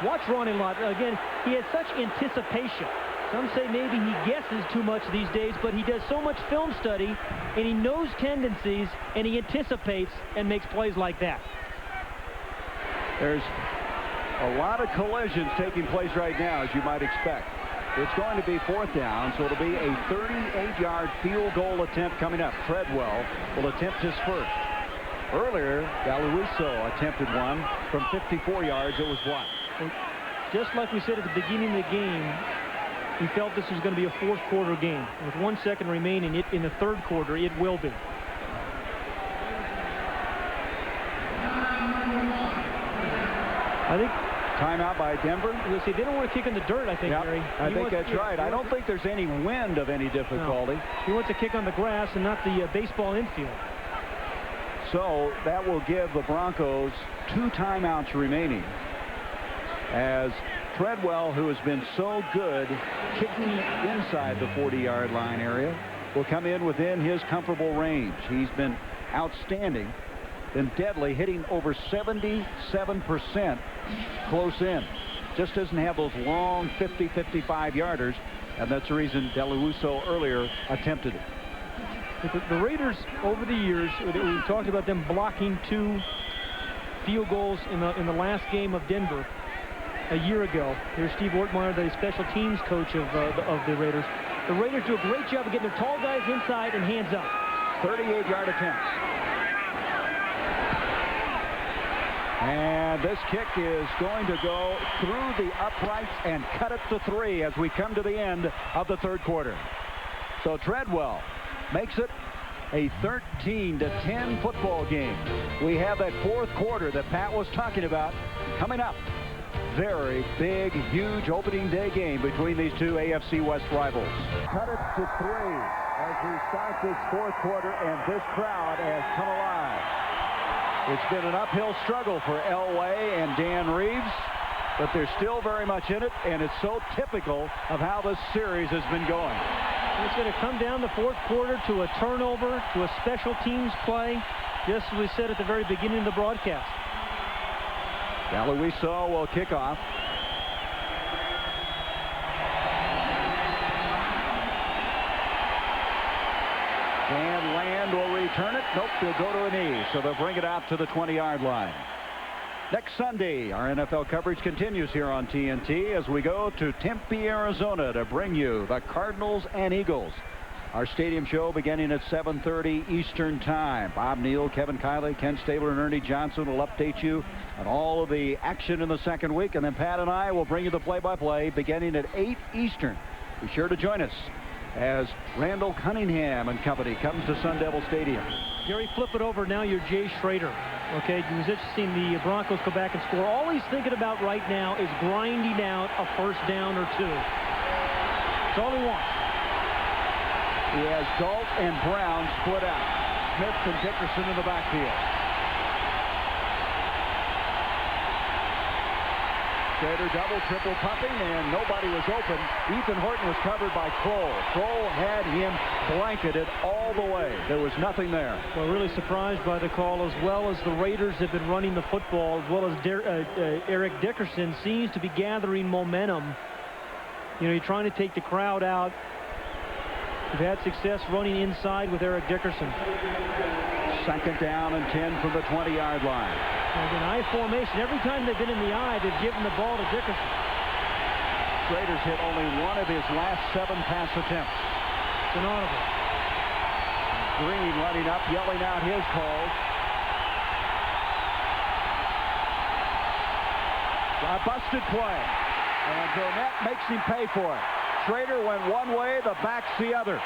Watch Ronnie Lott. Again, he has such anticipation. Some say maybe he guesses too much these days, but he does so much film study, and he knows tendencies, and he anticipates and makes plays like that. There's a lot of collisions taking place right now, as you might expect. It's going to be 4th down, so it'll be a 38-yard field goal attempt coming up. Treadwell will attempt his first. Earlier, Galuiso attempted one from 54 yards. It was blocked. Just like we said at the beginning of the game, we felt this was going to be a fourth-quarter game. With 1 second remaining in the third quarter, it will be. I think timeout by Denver. See, they don't want to kick in the dirt, I think, Gary. I think that's right. I don't think there's any wind of any difficulty. No. He wants to kick on the grass and not the baseball infield. So that will give the Broncos 2 timeouts remaining, as Treadwell, who has been so good kicking inside the 40-yard line area, will come in within his comfortable range. He's been outstanding and deadly, hitting over 77% close in. Just doesn't have those long 50, 55-yarders, and that's the reason Galuiso earlier attempted it. The Raiders, over the years, we talked about them blocking 2 field goals in the last game of Denver a year ago. Here's Steve Ortmeyer, the special teams coach of the Raiders. The Raiders do a great job of getting their tall guys inside and hands up. 38-yard attempt. And this kick is going to go through the uprights and cut it to 3 as we come to the end of the third quarter. So Treadwell makes it a 13-10 football game. We have that fourth quarter that Pat was talking about coming up. Very big, huge opening day game between these two AFC West rivals. Cut it to 3 as we start this fourth quarter, and this crowd has come alive. It's been an uphill struggle for Elway and Dan Reeves, but they're still very much in it, and it's so typical of how this series has been going. It's going to come down the fourth quarter to a turnover, to a special teams play, just as we said at the very beginning of the broadcast. Galuiso will kick off. And Land will return it. Nope, they'll go to a knee, so they'll bring it out to the 20-yard line. Next Sunday, our NFL coverage continues here on TNT as we go to Tempe, Arizona to bring you the Cardinals and Eagles. Our stadium show beginning at 7:30 Eastern Time. Bob Neal, Kevin Kiley, Ken Stabler, and Ernie Johnson will update you on all of the action in the second week. And then Pat and I will bring you the play-by-play beginning at 8 Eastern. Be sure to join us as Randall Cunningham and company comes to Sun Devil Stadium. Gary, flip it over now. You're Jay Schrader. Okay, it was interesting. The Broncos go back and score. All he's thinking about right now is grinding out a first down or 2. That's all he wants. He has Galt and Brown split out. Smith and Dickerson in the backfield. Schrader double, triple pumping, and nobody was open. Ethan Horton was covered by Kroll. Kroll had him blanketed all the way. There was nothing there. Well, really surprised by the call, as well as the Raiders have been running the football, as well as Eric Dickerson seems to be gathering momentum. You know, you're trying to take the crowd out. We've had success running inside with Eric Dickerson. Second down and 10 from the 20-yard line. An I formation. Every time they've been in the I, they've given the ball to Dickerson. Raiders hit only one of his last 7 pass attempts. It's an audible. Green running up, yelling out his calls. A busted play. And Burnett makes him pay for it. Schrader went one way, the back's the other.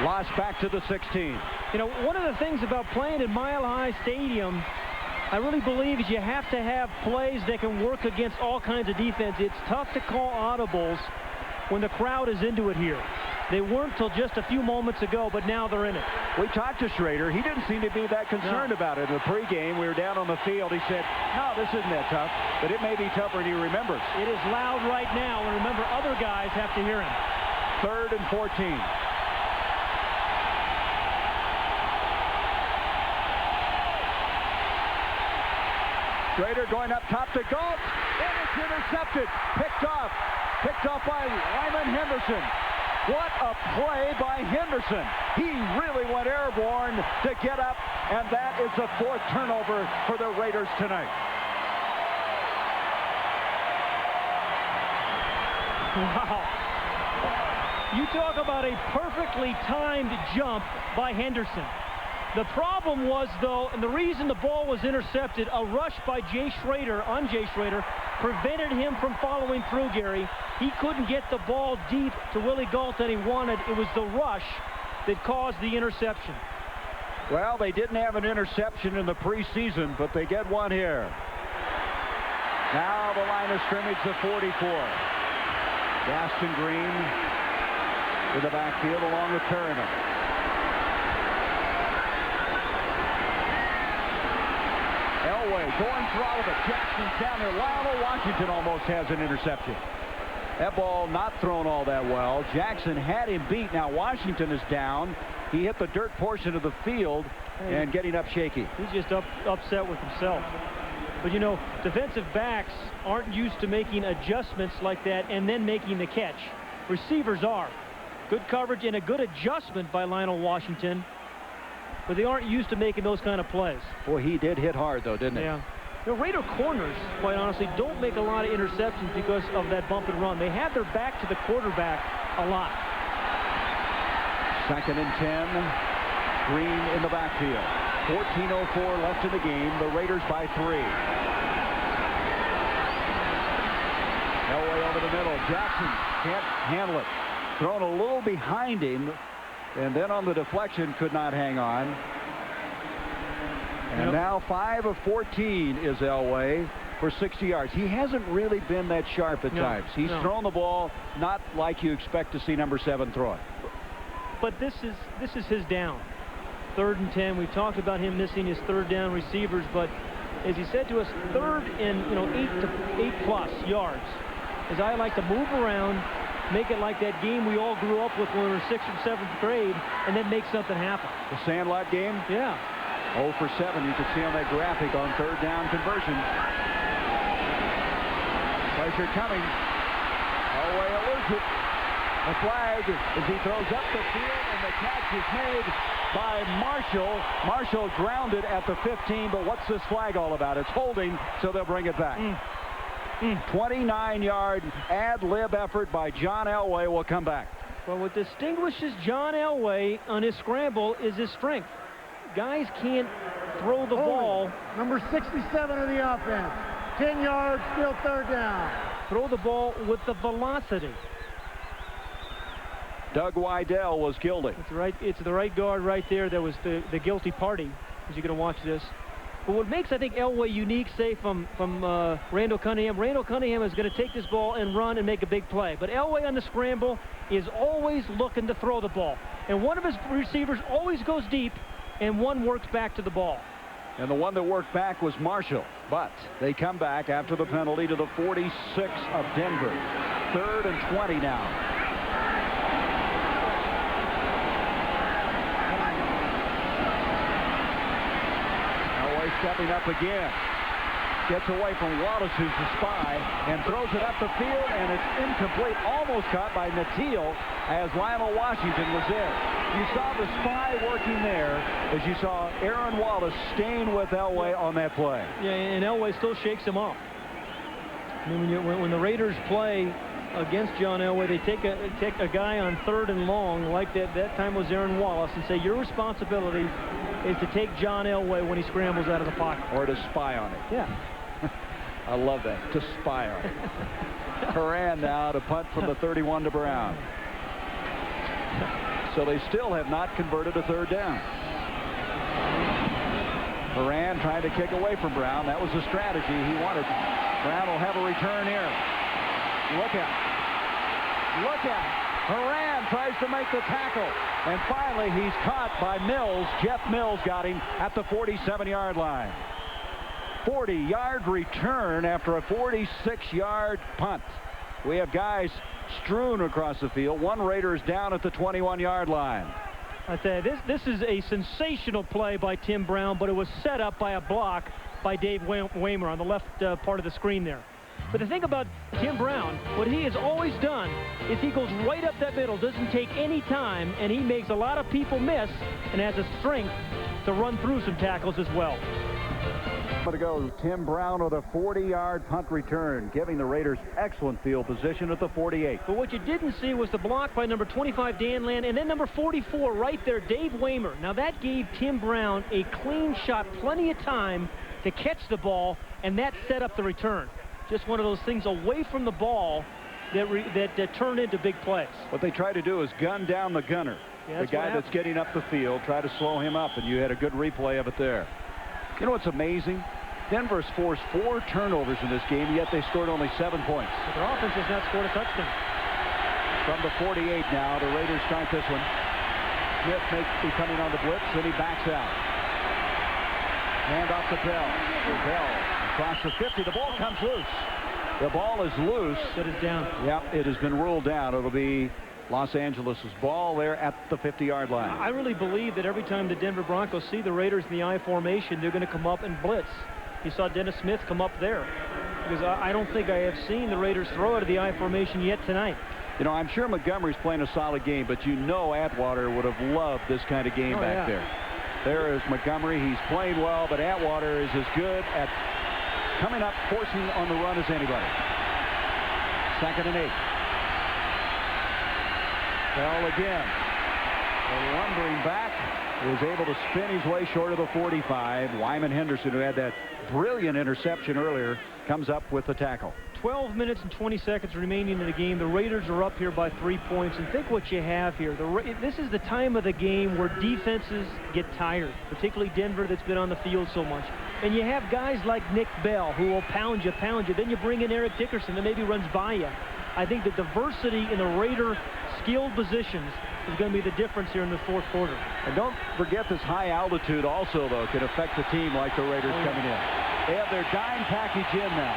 Lost back to the 16. You know, one of the things about playing at Mile High Stadium, I really believe, is you have to have plays that can work against all kinds of defense. It's tough to call audibles when the crowd is into it here. They weren't till just a few moments ago, but now they're in it. We talked to Schrader. He didn't seem to be that concerned about it. In the pregame, we were down on the field. He said, no, this isn't that tough, but it may be tougher, and he remembers. It is loud right now, and remember, other guys have to hear him. 3rd and 14. Schrader going up top to Galt, and it's intercepted. Picked off by Lyman Henderson. What a play by Henderson. He really went airborne to get up, and that is the 4th turnover for the Raiders tonight. Wow. You talk about a perfectly timed jump by Henderson. The problem was, though, and the reason the ball was intercepted, a rush by Jay Schrader, prevented him from following through, Gary. He couldn't get the ball deep to Willie Galt that he wanted. It was the rush that caused the interception. Well, they didn't have an interception in the preseason, but they get one here. Now the line of scrimmage, the 44. Gaston Green in the backfield along with Perryman. Elway going for all of it. Jackson's down there. Lionel Washington almost has an interception. That ball not thrown all that well. Jackson had him beat. Now Washington is down. He hit the dirt portion of the field and getting up shaky. He's just upset with himself. But, you know, defensive backs aren't used to making adjustments like that and then making the catch. Receivers are. Good coverage and a good adjustment by Lionel Washington. But they aren't used to making those kind of plays. Boy, he did hit hard, though, didn't he? Yeah. The Raider corners, quite honestly, don't make a lot of interceptions because of that bump and run. They have their back to the quarterback a lot. Second and 10. Green in the backfield. 14:04 left in the game. The Raiders by 3. Elway over the middle. Jackson can't handle it. Thrown a little behind him, and then on the deflection could not hang on. And now 5 of 14 is Elway for 60 yards. He hasn't really been that sharp at times. He's thrown the ball not like you expect to see number 7 throw it. But this is his down. 3rd and 10. We talked about him missing his 3rd down receivers, but as he said to us, 3rd and 8+ yards. As I like to move around, make it like that game we all grew up with when we were 6th or 7th grade, and then make something happen. The Sandlot game? Yeah. 0 for 7. You can see on that graphic on 3rd down conversion. Pressure coming. Elway eludes it. A flag as he throws up the field, and the catch is made by Marshall. Marshall grounded at the 15, but what's this flag all about? It's holding, so they'll bring it back. 29-yard ad-lib effort by John Elway will come back. Well, what distinguishes John Elway on his scramble is his strength. Guys can't throw the ball. Number 67 of the offense. 10 yards, still 3rd down. Throw the ball with the velocity. Doug Wydell was guilty. It's right. It's the right guard right there that was the guilty party, as you're going to watch this. But what makes, I think, Elway unique, say, from Randall Cunningham, Randall Cunningham is going to take this ball and run and make a big play. But Elway on the scramble is always looking to throw the ball. And one of his receivers always goes deep, and one works back to the ball. And the one that worked back was Marshall. But they come back after the penalty to the 46 of Denver. 3rd and 20 now. Stepping up again. Gets away from Wallace, who's the spy, and throws it up the field, and it's incomplete. Almost caught by Natil as Lionel Washington was there. You saw the spy working there as you saw Aaron Wallace staying with Elway on that play. Yeah, and Elway still shakes him off. I mean, when the Raiders play against John Elway, they take a guy on 3rd and long, like that time was Aaron Wallace, and say your responsibility is to take John Elway when he scrambles out of the pocket. Or to spy on it. Yeah. I love that. To spy on it. Horan now to punt from the 31 to Brown. So they still have not converted a 3rd down. Horan trying to kick away from Brown. That was the strategy he wanted. Brown will have a return here. Look out. Look out. Horan tries to make the tackle. And finally, he's caught by Mills. Jeff Mills got him at the 47-yard line. 40-yard return after a 46-yard punt. We have guys strewn across the field. One Raider is down at the 21-yard line. I tell you, this is a sensational play by Tim Brown, but it was set up by a block by Dave Waymer on the left part of the screen there. But the thing about Tim Brown, what he has always done is he goes right up that middle, doesn't take any time, and he makes a lot of people miss and has the strength to run through some tackles as well. To go, Tim Brown with a 40-yard punt return, giving the Raiders excellent field position at the 48. But what you didn't see was the block by number 25, Dan Land, and then number 44 right there, Dave Waymer. Now that gave Tim Brown a clean shot, plenty of time to catch the ball, and that set up the return. Just one of those things away from the ball that turned into big plays. What they try to do is gun down the gunner, the guy that's getting up the field, try to slow him up, and you had a good replay of it there. You know what's amazing? Denver's forced 4 turnovers in this game, yet they scored only 7 points. But their offense has not scored a touchdown. From the 48 now, the Raiders start this one. Smith may be coming on the blitz, then he backs out. Hand off to Bell. Bell across the 50. The ball comes loose. The ball is loose. It is down. Yep, it has been ruled down. It'll be Los Angeles' ball there at the 50-yard line. I really believe that every time the Denver Broncos see the Raiders in the I formation, they're going to come up and blitz. You saw Dennis Smith come up there. Because I don't think I have seen the Raiders throw out of the I formation yet tonight. You know, I'm sure Montgomery's playing a solid game, but you know Atwater would have loved this kind of game back there. There is Montgomery. He's playing well, but Atwater is as good at coming up, forcing on the run as anybody. 2nd and 8. Bell again. lumbering back, is able to spin his way short of the 45. Wyman Henderson, who had that brilliant interception earlier, comes up with the tackle. 12 minutes and 20 seconds remaining in the game. The Raiders are up here by 3 points. And think what you have here. This is the time of the game where defenses get tired, particularly Denver that's been on the field so much. And you have guys like Nick Bell who will pound you. Then you bring in Eric Dickerson that maybe runs by you. I think the diversity in the Raider skilled positions is going to be the difference here in the fourth quarter. And don't forget this high altitude also, though, can affect a team like the Raiders coming in. They have their dime package in now.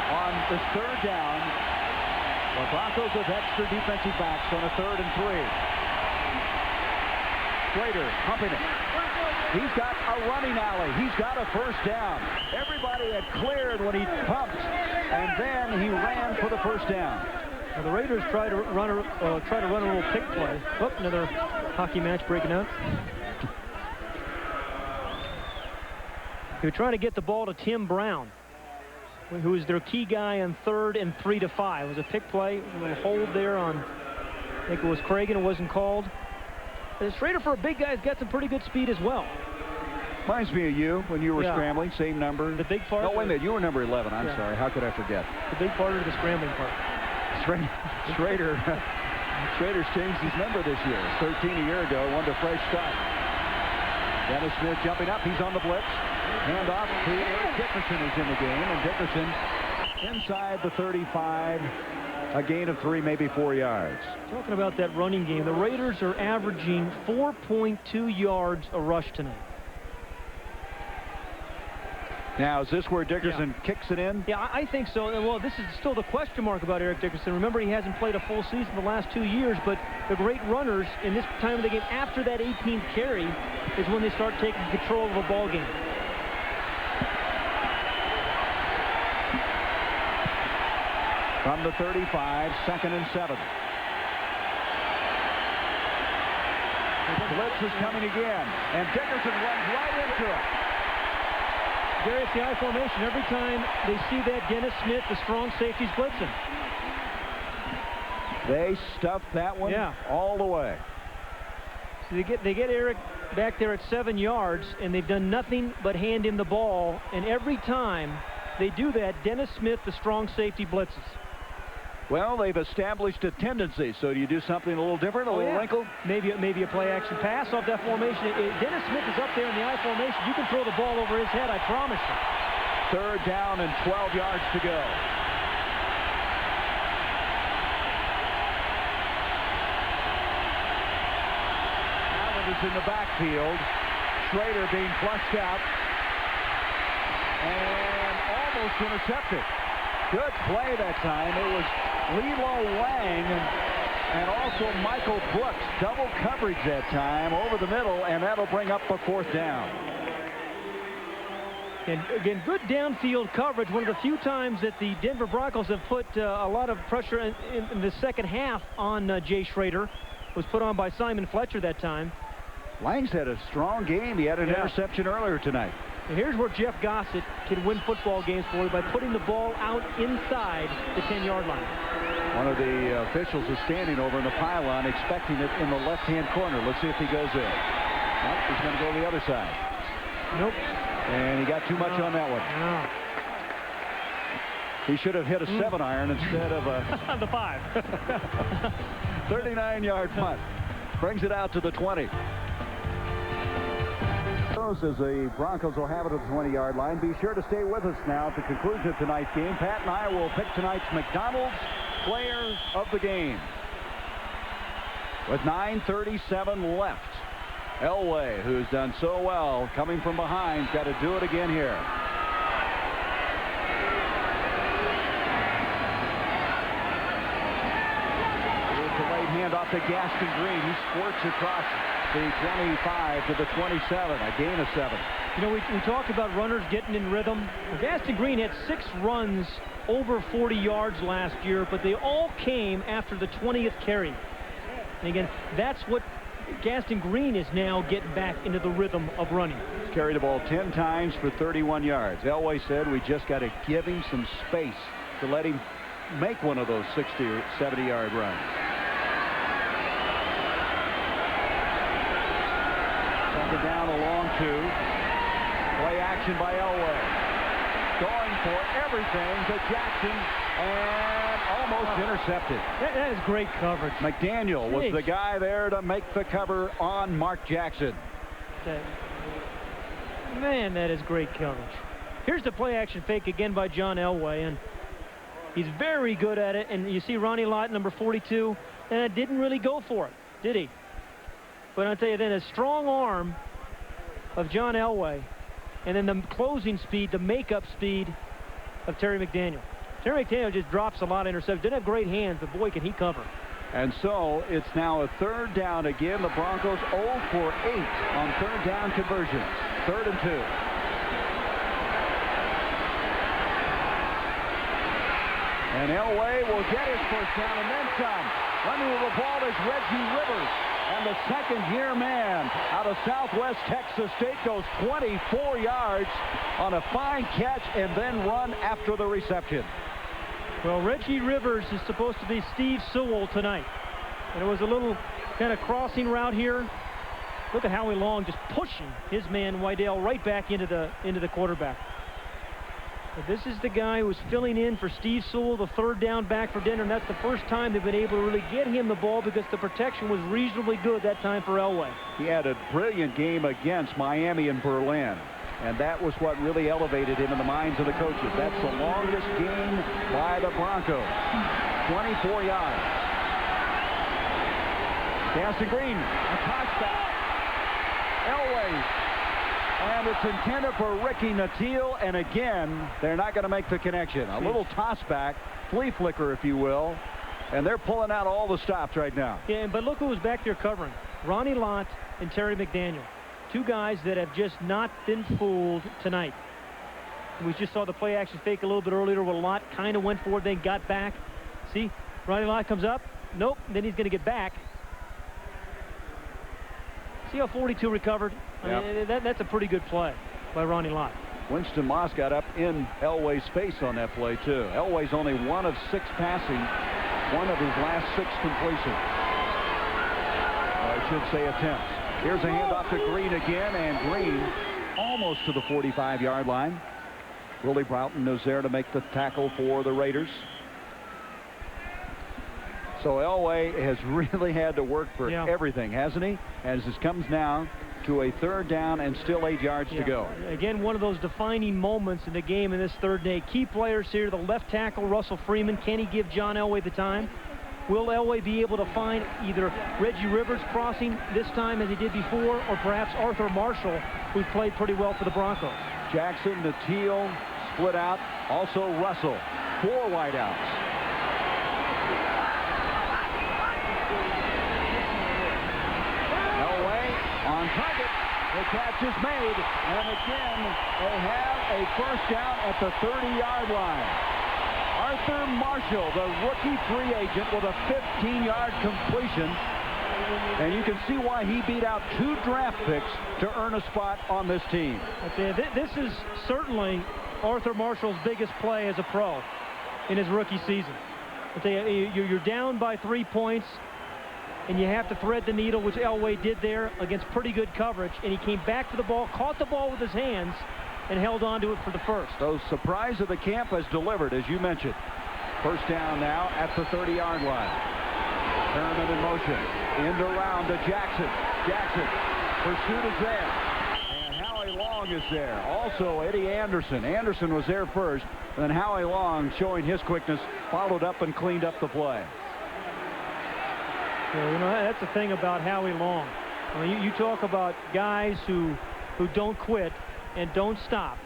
On this third down, the Broncos with extra defensive backs on a 3rd and 3. Schrader pumping it. He's got a running alley. He's got a first down. Everybody had cleared when he pumped, and then he ran for the first down. Now the Raiders try to run a little pick play. Oh, another hockey match breaking out. They're trying to get the ball to Tim Brown, who is their key guy on 3rd and 3 to 5. It was a pick play, a little hold there on, I think it was Cragen. It wasn't called. And Schrader, for a big guy, has got some pretty good speed as well. Reminds me of you when you were scrambling, same number. The big part. No, wait a minute, you were number 11. I'm sorry. How could I forget? The big part of the scrambling part. Schrader's changed his number this year. 13 a year ago, wanted a fresh start. Dennis Smith jumping up. He's on the blitz. Hand off to Eric Dickerson is in the game, and Dickerson inside the 35, a gain of 3, maybe 4 yards. Talking about that running game, the Raiders are averaging 4.2 yards a rush tonight. Now, is this where Dickerson kicks it in? Yeah, I think so. And well, this is still the question mark about Eric Dickerson. Remember, he hasn't played a full season the last 2 years, but the great runners in this time of the game, after that 18th carry, is when they start taking control of a ball game. From the 35, 2nd and 7. The blitz is coming again, and Dickerson runs right into it. Gary, it's the I formation. Every time they see that Dennis Smith, the strong safety's blitzing. They stuffed that one all the way. So they get Eric back there at 7 yards, and they've done nothing but hand him the ball. And every time they do that, Dennis Smith, the strong safety, blitzes. Well, they've established a tendency. So do you do something a little different, a little wrinkle? Maybe a play-action pass off that formation. Dennis Smith is up there in the I formation. You can throw the ball over his head, I promise you. 3rd down and 12 yards to go. Allen is in the backfield. Schrader being flushed out. And almost intercepted. Good play that time. It was Lilo Wang and also Michael Brooks. Double coverage that time over the middle, and that'll bring up a 4th down. And again, good downfield coverage. One of the few times that the Denver Broncos have put a lot of pressure in the second half on Jay Schrader. Was put on by Simon Fletcher that time. Lang's had a strong game. He had an interception earlier tonight. And here's where Jeff Gossett can win football games for you, by putting the ball out inside the 10-yard line. One of the officials is standing over in the pylon expecting it in the left-hand corner. Let's see if he goes there. Nope, he's going to go to the other side. Nope. And he got too much on that one. No. He should have hit a 7-iron instead of a... the 5. 39-yard punt. Brings it out to the 20. As the Broncos will have it at the 20-yard line. Be sure to stay with us now at the conclusion of tonight's game. Pat and I will pick tonight's McDonald's player of the game. With 9:37 left, Elway, who's done so well coming from behind, got to do it again here. Here's the right hand off to Gaston Green. He squirts across the 25 to the 27, a gain of 7. You know, we talked about runners getting in rhythm. Gaston Green had 6 runs over 40 yards last year, but they all came after the 20th carry. And again, that's what Gaston Green is now getting back into the rhythm of running. He's carried the ball 10 times for 31 yards. Elway said we just got to give him some space to let him make one of those 60 or 70-yard runs. down a long 2. Play action by Elway. Going for everything to Jackson and almost intercepted. That is great coverage. McDaniel was the guy there to make the cover on Mark Jackson. Man, that is great coverage. Here's the play action fake again by John Elway, and he's very good at it. And you see Ronnie Lott, number 42, and didn't really go for it, did he? But I'll tell you, then a strong arm of John Elway, and then the closing speed, the makeup speed of Terry McDaniel. Terry McDaniel just drops a lot of interceptions. Didn't have great hands, but boy, can he cover. And so it's now a 3rd down again. The Broncos 0 for 8 on 3rd down conversions. 3rd and 2. And Elway will get his first down and then some. Running with the ball is Reggie Rivers. And the second-year man out of Southwest Texas State goes 24 yards on a fine catch and then run after the reception. Well, Reggie Rivers is supposed to be Steve Sewell tonight. And it was a little kind of crossing route here. Look at Howie Long just pushing his man Wydell right back into the quarterback. But this is the guy who was filling in for Steve Sewell, the 3rd down back for Denver, and that's the first time they've been able to really get him the ball because the protection was reasonably good that time for Elway. He had a brilliant game against Miami and Berlin, and that was what really elevated him in the minds of the coaches. That's the longest game by the Broncos. 24 yards. Gaston Green, a touchback. Elway. And it's intended for Ricky Nattiel, and again, they're not going to make the connection. A little toss-back, flea flicker, if you will, and they're pulling out all the stops right now. Yeah, but look who was back there covering. Ronnie Lott and Terry McDaniel. 2 guys that have just not been fooled tonight. We just saw the play action fake a little bit earlier where Lott kind of went forward, then got back. See, Ronnie Lott comes up. Nope, then he's going to get back. See how 42 recovered? Yep. I mean, that's a pretty good play by Ronnie Lott. Winston Moss got up in Elway's face on that play, too. Elway's only 1 of 6 passing, 1 of his last 6 completions. I should say attempts. Here's a handoff to Green again, and Green almost to the 45-yard line. Willie Broughton is there to make the tackle for the Raiders. So Elway has really had to work for everything, hasn't he? As this comes now to a 3rd down and still 8 yards to go. Again, one of those defining moments in the game in this 3rd day. Key players here, the left tackle, Russell Freeman. Can he give John Elway the time? Will Elway be able to find either Reggie Rivers crossing this time as he did before, or perhaps Arthur Marshall, who played pretty well for the Broncos? Jackson, Nattiel, split out. Also Russell. 4 wideouts. On target, the catch is made, and again, they have a first down at the 30-yard line. Arthur Marshall, the rookie free agent, with a 15-yard completion, and you can see why he beat out 2 draft picks to earn a spot on this team. This is certainly Arthur Marshall's biggest play as a pro in his rookie season. You're down by 3 points, and you have to thread the needle, which Elway did there against pretty good coverage, and he came back to the ball, caught the ball with his hands, and held on to it for the first. So surprise of the camp has delivered, as you mentioned. First down now at the 30-yard line. Perriman in motion. End around to Jackson. Jackson. Pursuit is there. And Howie Long is there. Also Eddie Anderson. Anderson was there first. And then Howie Long, showing his quickness, followed up and cleaned up the play. Yeah, you know, that's the thing about Howie Long. I mean, you talk about guys who don't quit and don't stop.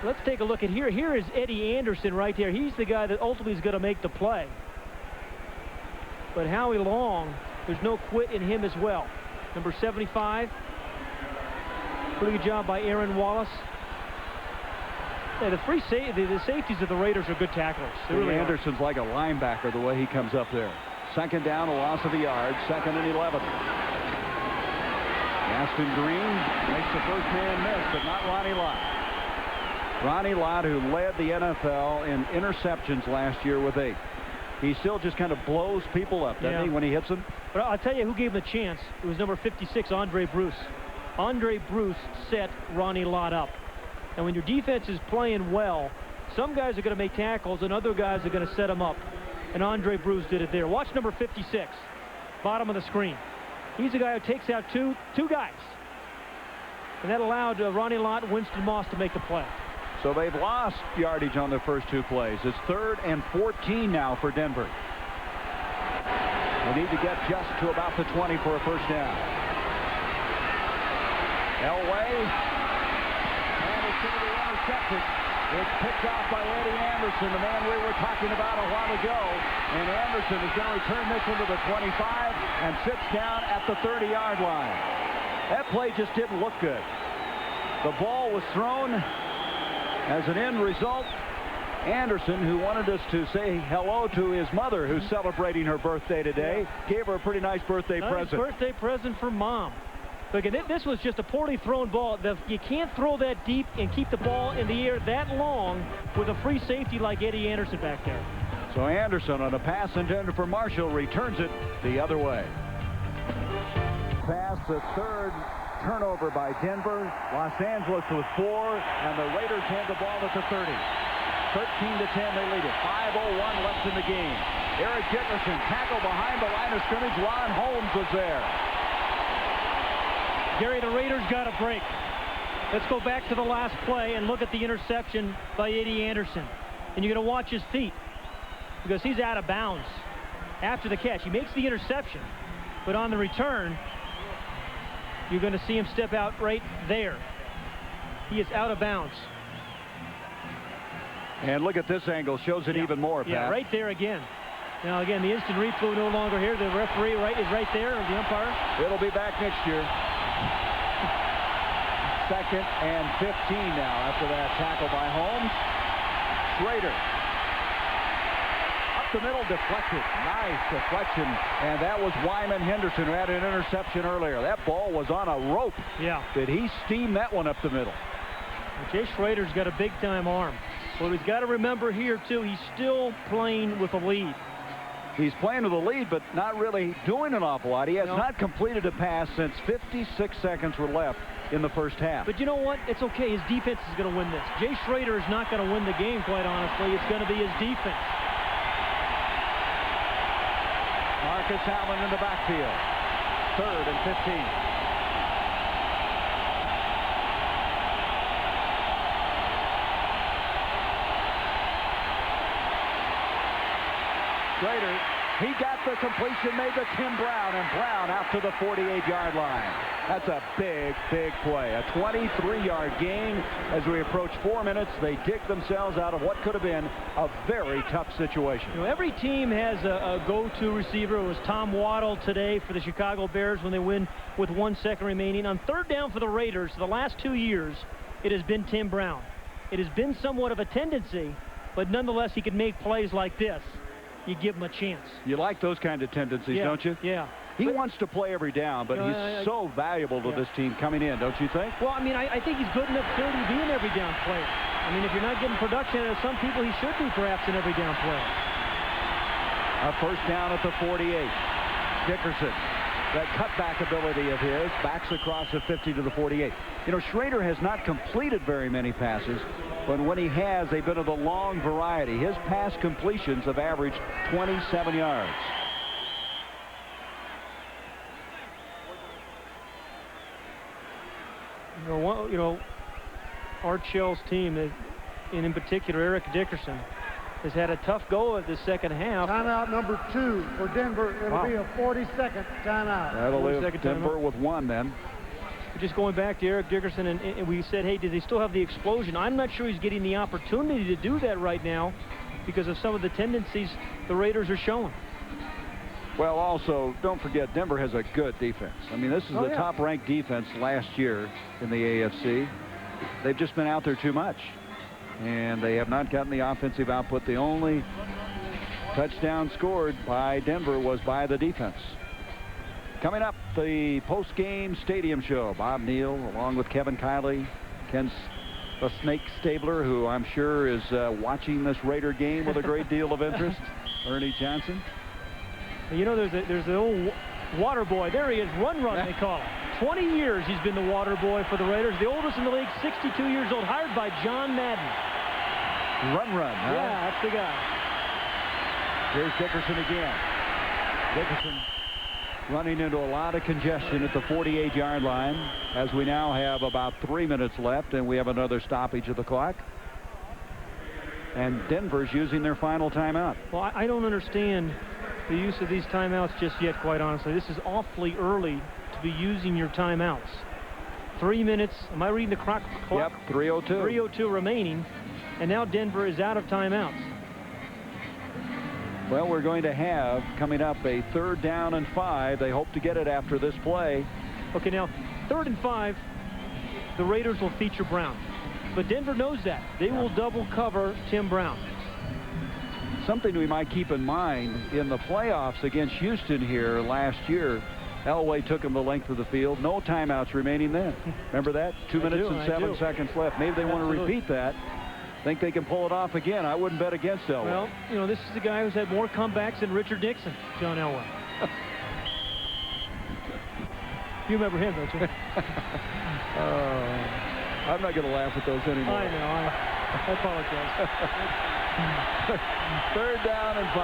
Let's take a look at here. Here is Eddie Anderson right there. He's the guy that ultimately is going to make the play. But Howie Long, there's no quit in him as well. Number 75. Pretty good job by Aaron Wallace. Yeah, the safeties of the Raiders are good tacklers. Really Anderson's like a linebacker the way he comes up there. Second down, a loss of the yard. 2nd and 11. Gaston Green makes the first man miss, but not Ronnie Lott. Ronnie Lott, who led the NFL in interceptions last year with 8. He still just kind of blows people up, doesn't he, when he hits them? But I'll tell you who gave him a chance. It was number 56, Andre Bruce. Andre Bruce set Ronnie Lott up. And when your defense is playing well, some guys are going to make tackles and other guys are going to set them up. And Andre Bruce did it there. Watch number 56, bottom of the screen. He's the guy who takes out two guys. And that allowed Ronnie Lott and Winston Moss to make the play. So they've lost yardage on their first 2 plays. It's 3rd and 14 now for Denver. They need to get just to about the 20 for a first down. Elway. And it's going to be intercepted. It's picked off by Eddie Anderson, the man we were talking about a while ago. And Anderson is going to return this one to the 25 and sits down at the 30-yard line. That play just didn't look good. The ball was thrown as an end result. Anderson, who wanted us to say hello to his mother, who's celebrating her birthday today, gave her a pretty nice birthday present. Birthday present for Mom. But again, this was just a poorly thrown ball. You can't throw that deep and keep the ball in the air that long with a free safety like Eddie Anderson back there. So Anderson on a pass intended for Marshall returns it the other way. Pass, the 3rd turnover by Denver. Los Angeles with 4, and the Raiders hand the ball at the 30. 13-10, they lead it. 5:01 left in the game. Eric Dickerson tackled behind the line of scrimmage. Ron Holmes was there. Gary, the Raiders got a break. Let's go back to the last play and look at the interception by Eddie Anderson. And you're going to watch his feet because he's out of bounds after the catch. He makes the interception, but on the return, you're going to see him step out right there. He is out of bounds. And look at this angle. Shows it even more, Pat. Yeah, right there again. Now, again, the instant replay no longer here. The referee is right there, the umpire. It'll be back next year. 2nd and 15 now after that tackle by Holmes. Schrader. Up the middle, deflected. Nice deflection. And that was Wyman Henderson, who had an interception earlier. That ball was on a rope. Yeah. Did he steam that one up the middle? Well, Jay Schrader's got a big-time arm. Well, he's got to remember here, too, he's still playing with a lead. He's playing with a lead, but not really doing an awful lot. He has not completed a pass since 56 seconds were left in the first half. But you know what? It's okay. His defense is going to win this. Jay Schrader is not going to win the game, quite honestly. It's going to be his defense. Marcus Allen in the backfield. 3rd and 15. Schrader, he got the completion, made the Tim Brown, and Brown out to the 48-yard line. That's a big, big play. A 23-yard gain. As we approach 4 minutes, they dig themselves out of what could have been a very tough situation. You know, every team has a go-to receiver. It was Tom Waddle today for the Chicago Bears when they win with 1 second remaining. On 3rd down for the Raiders, the last 2 years, it has been Tim Brown. It has been somewhat of a tendency, but nonetheless, he can make plays like this. You give him a chance. You like those kind of tendencies, don't you? Yeah. He wants to play every down, but he's so valuable to this team coming in, don't you think? Well, I mean, I think he's good enough still to be an every down player. I mean, if you're not getting production out of some people, he should be perhaps an every down player. A first down at the 48. Dickerson, that cutback ability of his, backs across the 50 to the 48. You know, Schrader has not completed very many passes, but when he has, they've been of the long variety. His pass completions have averaged 27 yards. You know, Art Shell's team, and in particular Eric Dickerson, has had a tough go at the second half. Timeout number 2 for Denver. It'll be a 40-second timeout. That'll leave Denver with 1 then. Just going back to Eric Dickerson, and we said, hey, does he still have the explosion? I'm not sure he's getting the opportunity to do that right now because of some of the tendencies the Raiders are showing. Well, also, don't forget, Denver has a good defense. I mean, this is the top-ranked defense last year in the AFC. They've just been out there too much, and they have not gotten the offensive output. The only touchdown scored by Denver was by the defense. Coming up, the post-game stadium show. Bob Neal, along with Kevin Kiley, Ken the Snake Stabler, who I'm sure is watching this Raider game with a great deal of interest. Ernie Johnson. You know, there's an old Water boy. There he is. Run, they call him. 20 years he's been the water boy for the Raiders. The oldest in the league, 62 years old, hired by John Madden. Run, huh? Yeah, that's the guy. Here's Dickerson again. Dickerson running into a lot of congestion at the 48-yard line as we now have about 3 minutes left, and we have another stoppage of the clock. And Denver's using their final timeout. Well, I don't understand the use of these timeouts just yet, quite honestly. This is awfully early to be using your timeouts. 3 minutes. Am I reading the clock? Yep, 3:02. 3:02 remaining, and now Denver is out of timeouts. Well, we're going to have, coming up, a 3rd down and 5. They hope to get it after this play. Okay, now, 3rd and 5, the Raiders will feature Brown. But Denver knows that. They will double cover Tim Brown. Something we might keep in mind, in the playoffs against Houston here last year, Elway took him the length of the field. No timeouts remaining then. Remember that? 2 minutes and 7 seconds left. Maybe they want to repeat that. Think they can pull it off again. I wouldn't bet against Elway. Well, you know, this is the guy who's had more comebacks than Richard Nixon, John Elway. You remember him, don't you? I'm not going to laugh at those anymore. I know. I apologize. 3rd down and 5.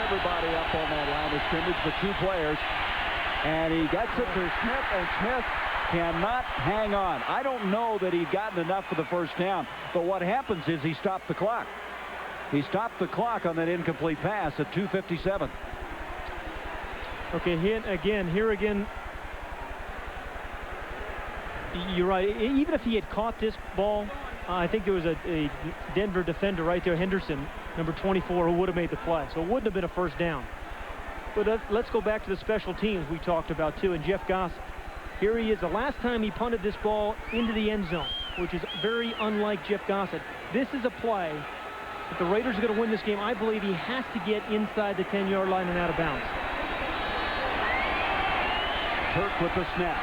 Everybody up on that line of scrimmage, the 2 players. And he gets it to Smith, and Smith cannot hang on. I don't know that he'd gotten enough for the 1st down, but what happens is he stopped the clock. He stopped the clock on that incomplete pass at 2:57. Okay, here again, you're right. Even if he had caught this ball, I think there was a Denver defender right there, Henderson, number 24, who would have made the play. So it wouldn't have been a 1st down. But let's go back to the special teams we talked about, too. And Jeff Gossett, here he is. The last time he punted this ball into the end zone, which is very unlike Jeff Gossett. This is a play. If the Raiders are going to win this game, I believe he has to get inside the 10-yard line and out of bounds. Kirk with the snap.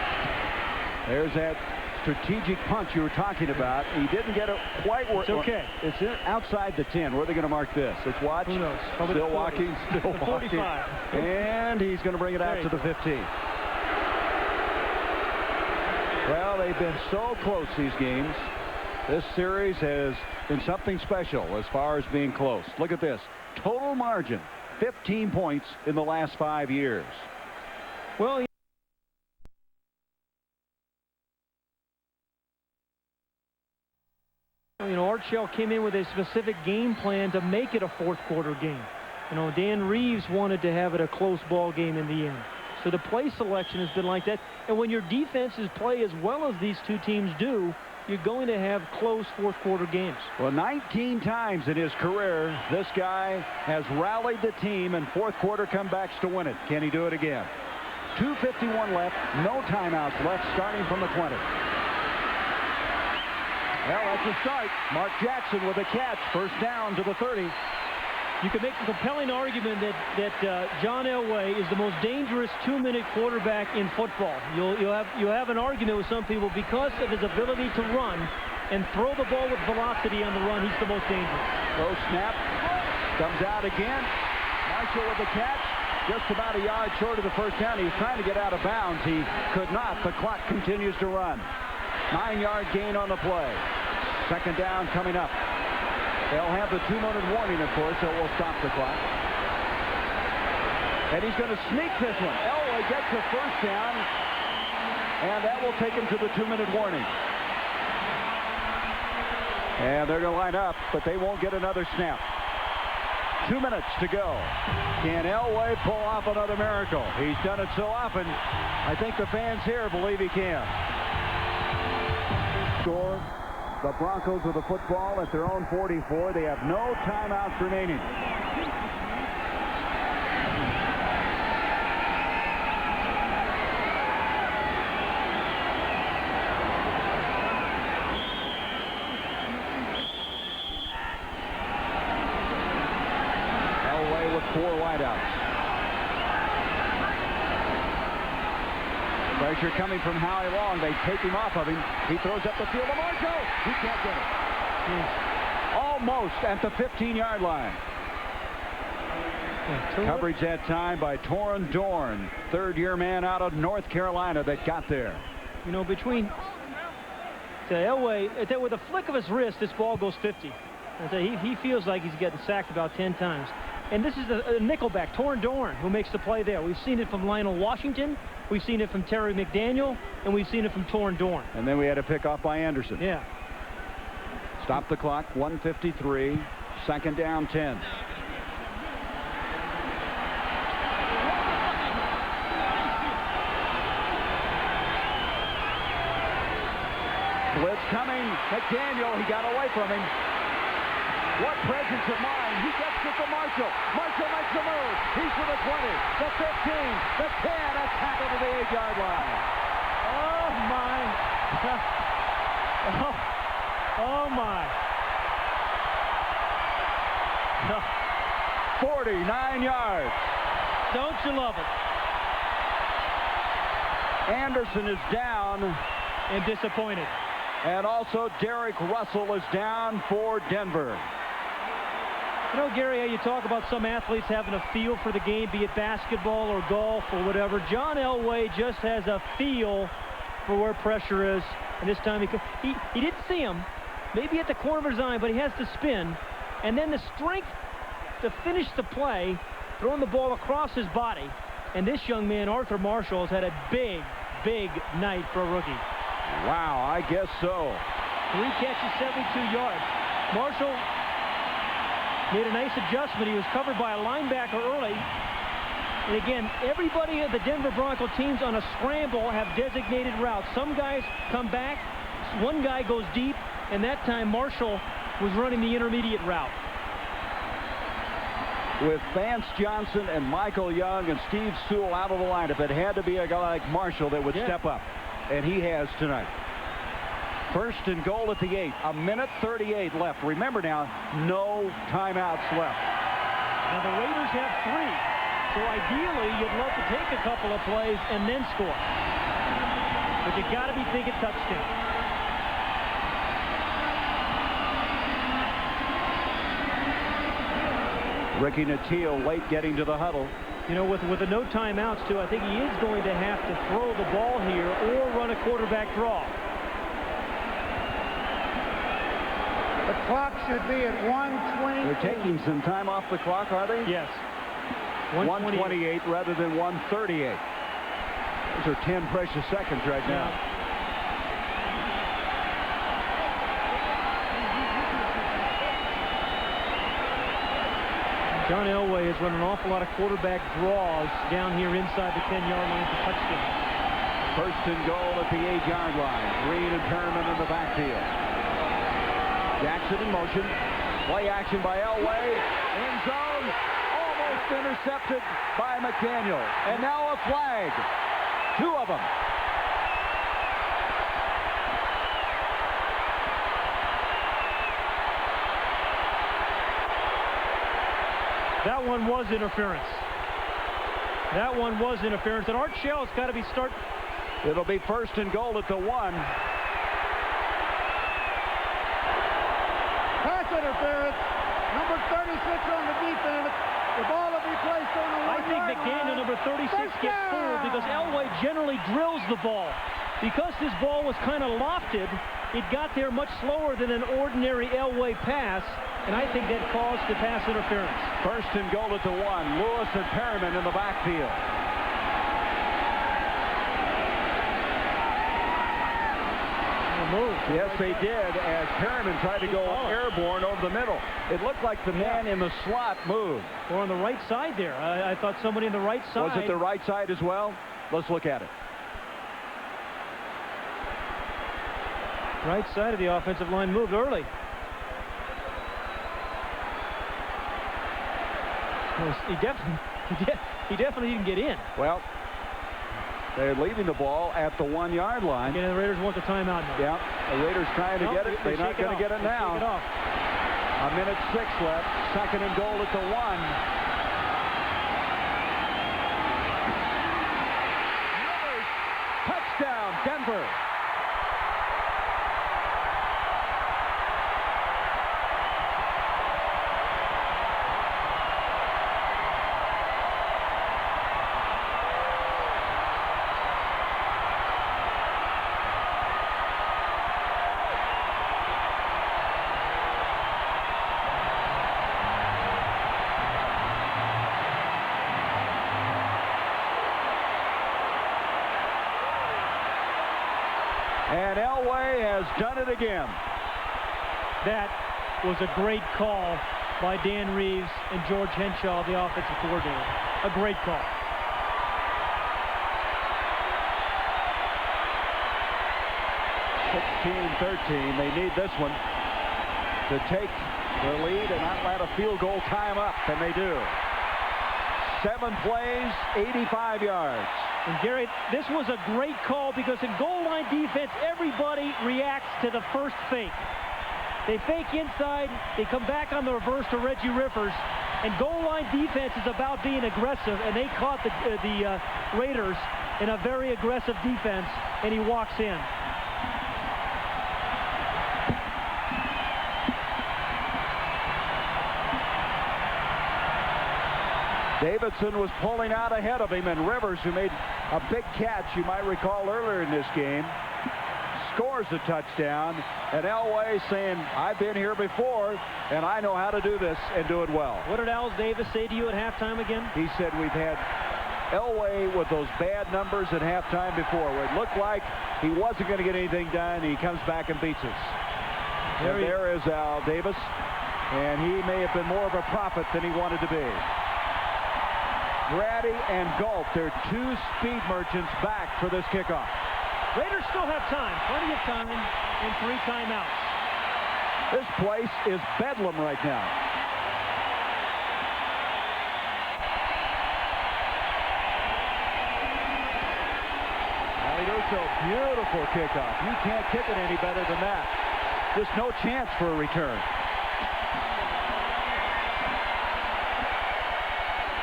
There's that strategic punch you were talking about. He didn't get it quite where. It's okay. It's outside the 10. Where are they going to mark this? Let's watch. Who knows? Probably still walking. Still walking. 45. And he's going to bring it out to the 15. Well, they've been so close these games. This series has been something special as far as being close. Look at this. Total margin, 15 points in the last 5 years. Well, you know, Art Shell came in with a specific game plan to make it a 4th quarter game. You know, Dan Reeves wanted to have it a close ball game in the end. So the play selection has been like that. And when your defenses play as well as these 2 teams do, you're going to have close 4th quarter games. Well, 19 times in his career, this guy has rallied the team in 4th quarter comebacks to win it. Can he do it again? 2:51 left, no timeouts left, starting from the 20. Well, that's a start. Mark Jackson with a catch. 1st down to the 30. You can make a compelling argument that John Elway is the most dangerous 2-minute quarterback in football. You'll have an argument with some people because of his ability to run and throw the ball with velocity on the run. He's the most dangerous. Throw snap. Comes out again. Marshall with the catch. Just about a yard short of the 1st down. He was trying to get out of bounds. He could not. The clock continues to run. 9-yard gain on the play. 2nd down coming up. They'll have the 2-minute warning, of course, so we'll stop the clock. And he's going to sneak this one. Elway gets the 1st down, and that will take him to the 2-minute warning. And they're going to line up, but they won't get another snap. 2 minutes to go. Can Elway pull off another miracle? He's done it so often, I think the fans here believe he can. Score. The Broncos with the football at their own 44. They have no timeouts remaining. Elway with 4 wideouts. Pressure coming from Howie Long. They take him off of him. He throws up the field to Marco. He can't get it. almost at the 15-yard line. Coverage that time by Torrin Dorn, third-year man out of North Carolina that got there. You know, between Elway, with a flick of his wrist, this ball goes 50. He feels like he's getting sacked about 10 times. And this is a nickelback, Torrin Dorn, who makes the play there. We've seen it from Lionel Washington, we've seen it from Terry McDaniel, and we've seen it from Torrin Dorn. And then we had a pick off by Anderson. Yeah. Stop the clock, 1:53, second down, 10. Blitz coming, McDaniel, he got away from him. What presence of mind. He gets it to Marshall. Marshall makes a move. He's to the 20, the 15, the 10, a tackle to the 8-yard line. Oh, my. Oh, my. 49 yards. Don't you love it? Anderson is down. And disappointed. And also Derek Russell is down for Denver. You know, Gary, how you talk about some athletes having a feel for the game, be it basketball or golf or whatever. John Elway just has a feel for where pressure is. And this time he didn't see him, maybe at the corner of his eye, but he has to spin. And then the strength to finish the play, throwing the ball across his body. And this young man, Arthur Marshall, has had a big, big night for a rookie. Wow, I guess so. 3 catches, 72 yards. Marshall made a nice adjustment. He was covered by a linebacker early. And again, everybody of the Denver Bronco teams on a scramble have designated routes. Some guys come back, one guy goes deep, and that time Marshall was running the intermediate route. With Vance Johnson and Michael Young and Steve Sewell out of the lineup, it had to be a guy like Marshall that would step up. And he has tonight. First and goal at the 8. 1:38 left. Remember now, no timeouts left. Now the Raiders have 3. So ideally, you'd love to take a couple of plays and then score. But you got to be thinking touchdown. Ricky Nattiel late getting to the huddle. You know, with the no timeouts, too, I think he is going to have to throw the ball here or run a quarterback draw. The clock should be at 1:20. They're taking some time off the clock, are they? Yes. 1:28 rather than 1:38. Those are 10 precious seconds right now. John Elway has run an awful lot of quarterback draws down here inside the 10-yard line for touchdown. First and goal at the 8-yard line. Green and Perriman in the backfield. Jackson in motion. Play action by Elway. End zone. Almost intercepted by McDaniel. And now a flag. 2 of them. That one was interference. That one was interference. And Art Shell's got to be start. It'll be first and goal at the 1. Pass interference. Number 36 on the defense. The ball will be placed on the 1-yard line. I think McDaniel, number 36, gets fooled because Elway generally drills the ball. Because this ball was kind of lofted, it got there much slower than an ordinary Elway pass. And I think that caused the pass interference. First and goal at the 1. Lewis and Perriman in the backfield. Yes, they did, as Perriman tried to go airborne over the middle. It looked like the man in the slot moved. Or on the right side there. I thought somebody on the right side. Was it the right side as well? Let's look at it. Right side of the offensive line moved early. He definitely didn't get in. Well, they're leaving the ball at the 1-yard line. Again, the Raiders want the timeout now. Yeah, the Raiders trying to get it. They're not going to get it now. 1:06 left. Second and goal at the 1. Touchdown, Denver. And Elway has done it again. That was a great call by Dan Reeves and George Henshaw, the offensive coordinator. A great call. (16-13). They need this one to take the lead and not let a field goal tie them up, and they do. 7 plays, 85 yards. And Gary, this was a great call because in goal line defense, everybody reacts to the first fake. They fake inside, they come back on the reverse to Reggie Rivers, and goal line defense is about being aggressive, and they caught the Raiders in a very aggressive defense, and he walks in. Davidson was pulling out ahead of him, and Rivers, who made a big catch, you might recall earlier in this game, scores a touchdown. And Elway saying, I've been here before, and I know how to do this and do it well. What did Al Davis say to you at halftime again? He said, we've had Elway with those bad numbers at halftime before, where it looked like he wasn't going to get anything done, and he comes back and beats us. And there is Al Davis, and he may have been more of a prophet than he wanted to be. Grady and Galt, they're 2 speed merchants back for this kickoff. Raiders still have time, plenty of time, and 3 timeouts. This place is bedlam right now. Aliuso, beautiful kickoff. You can't kick it any better than that. Just no chance for a return.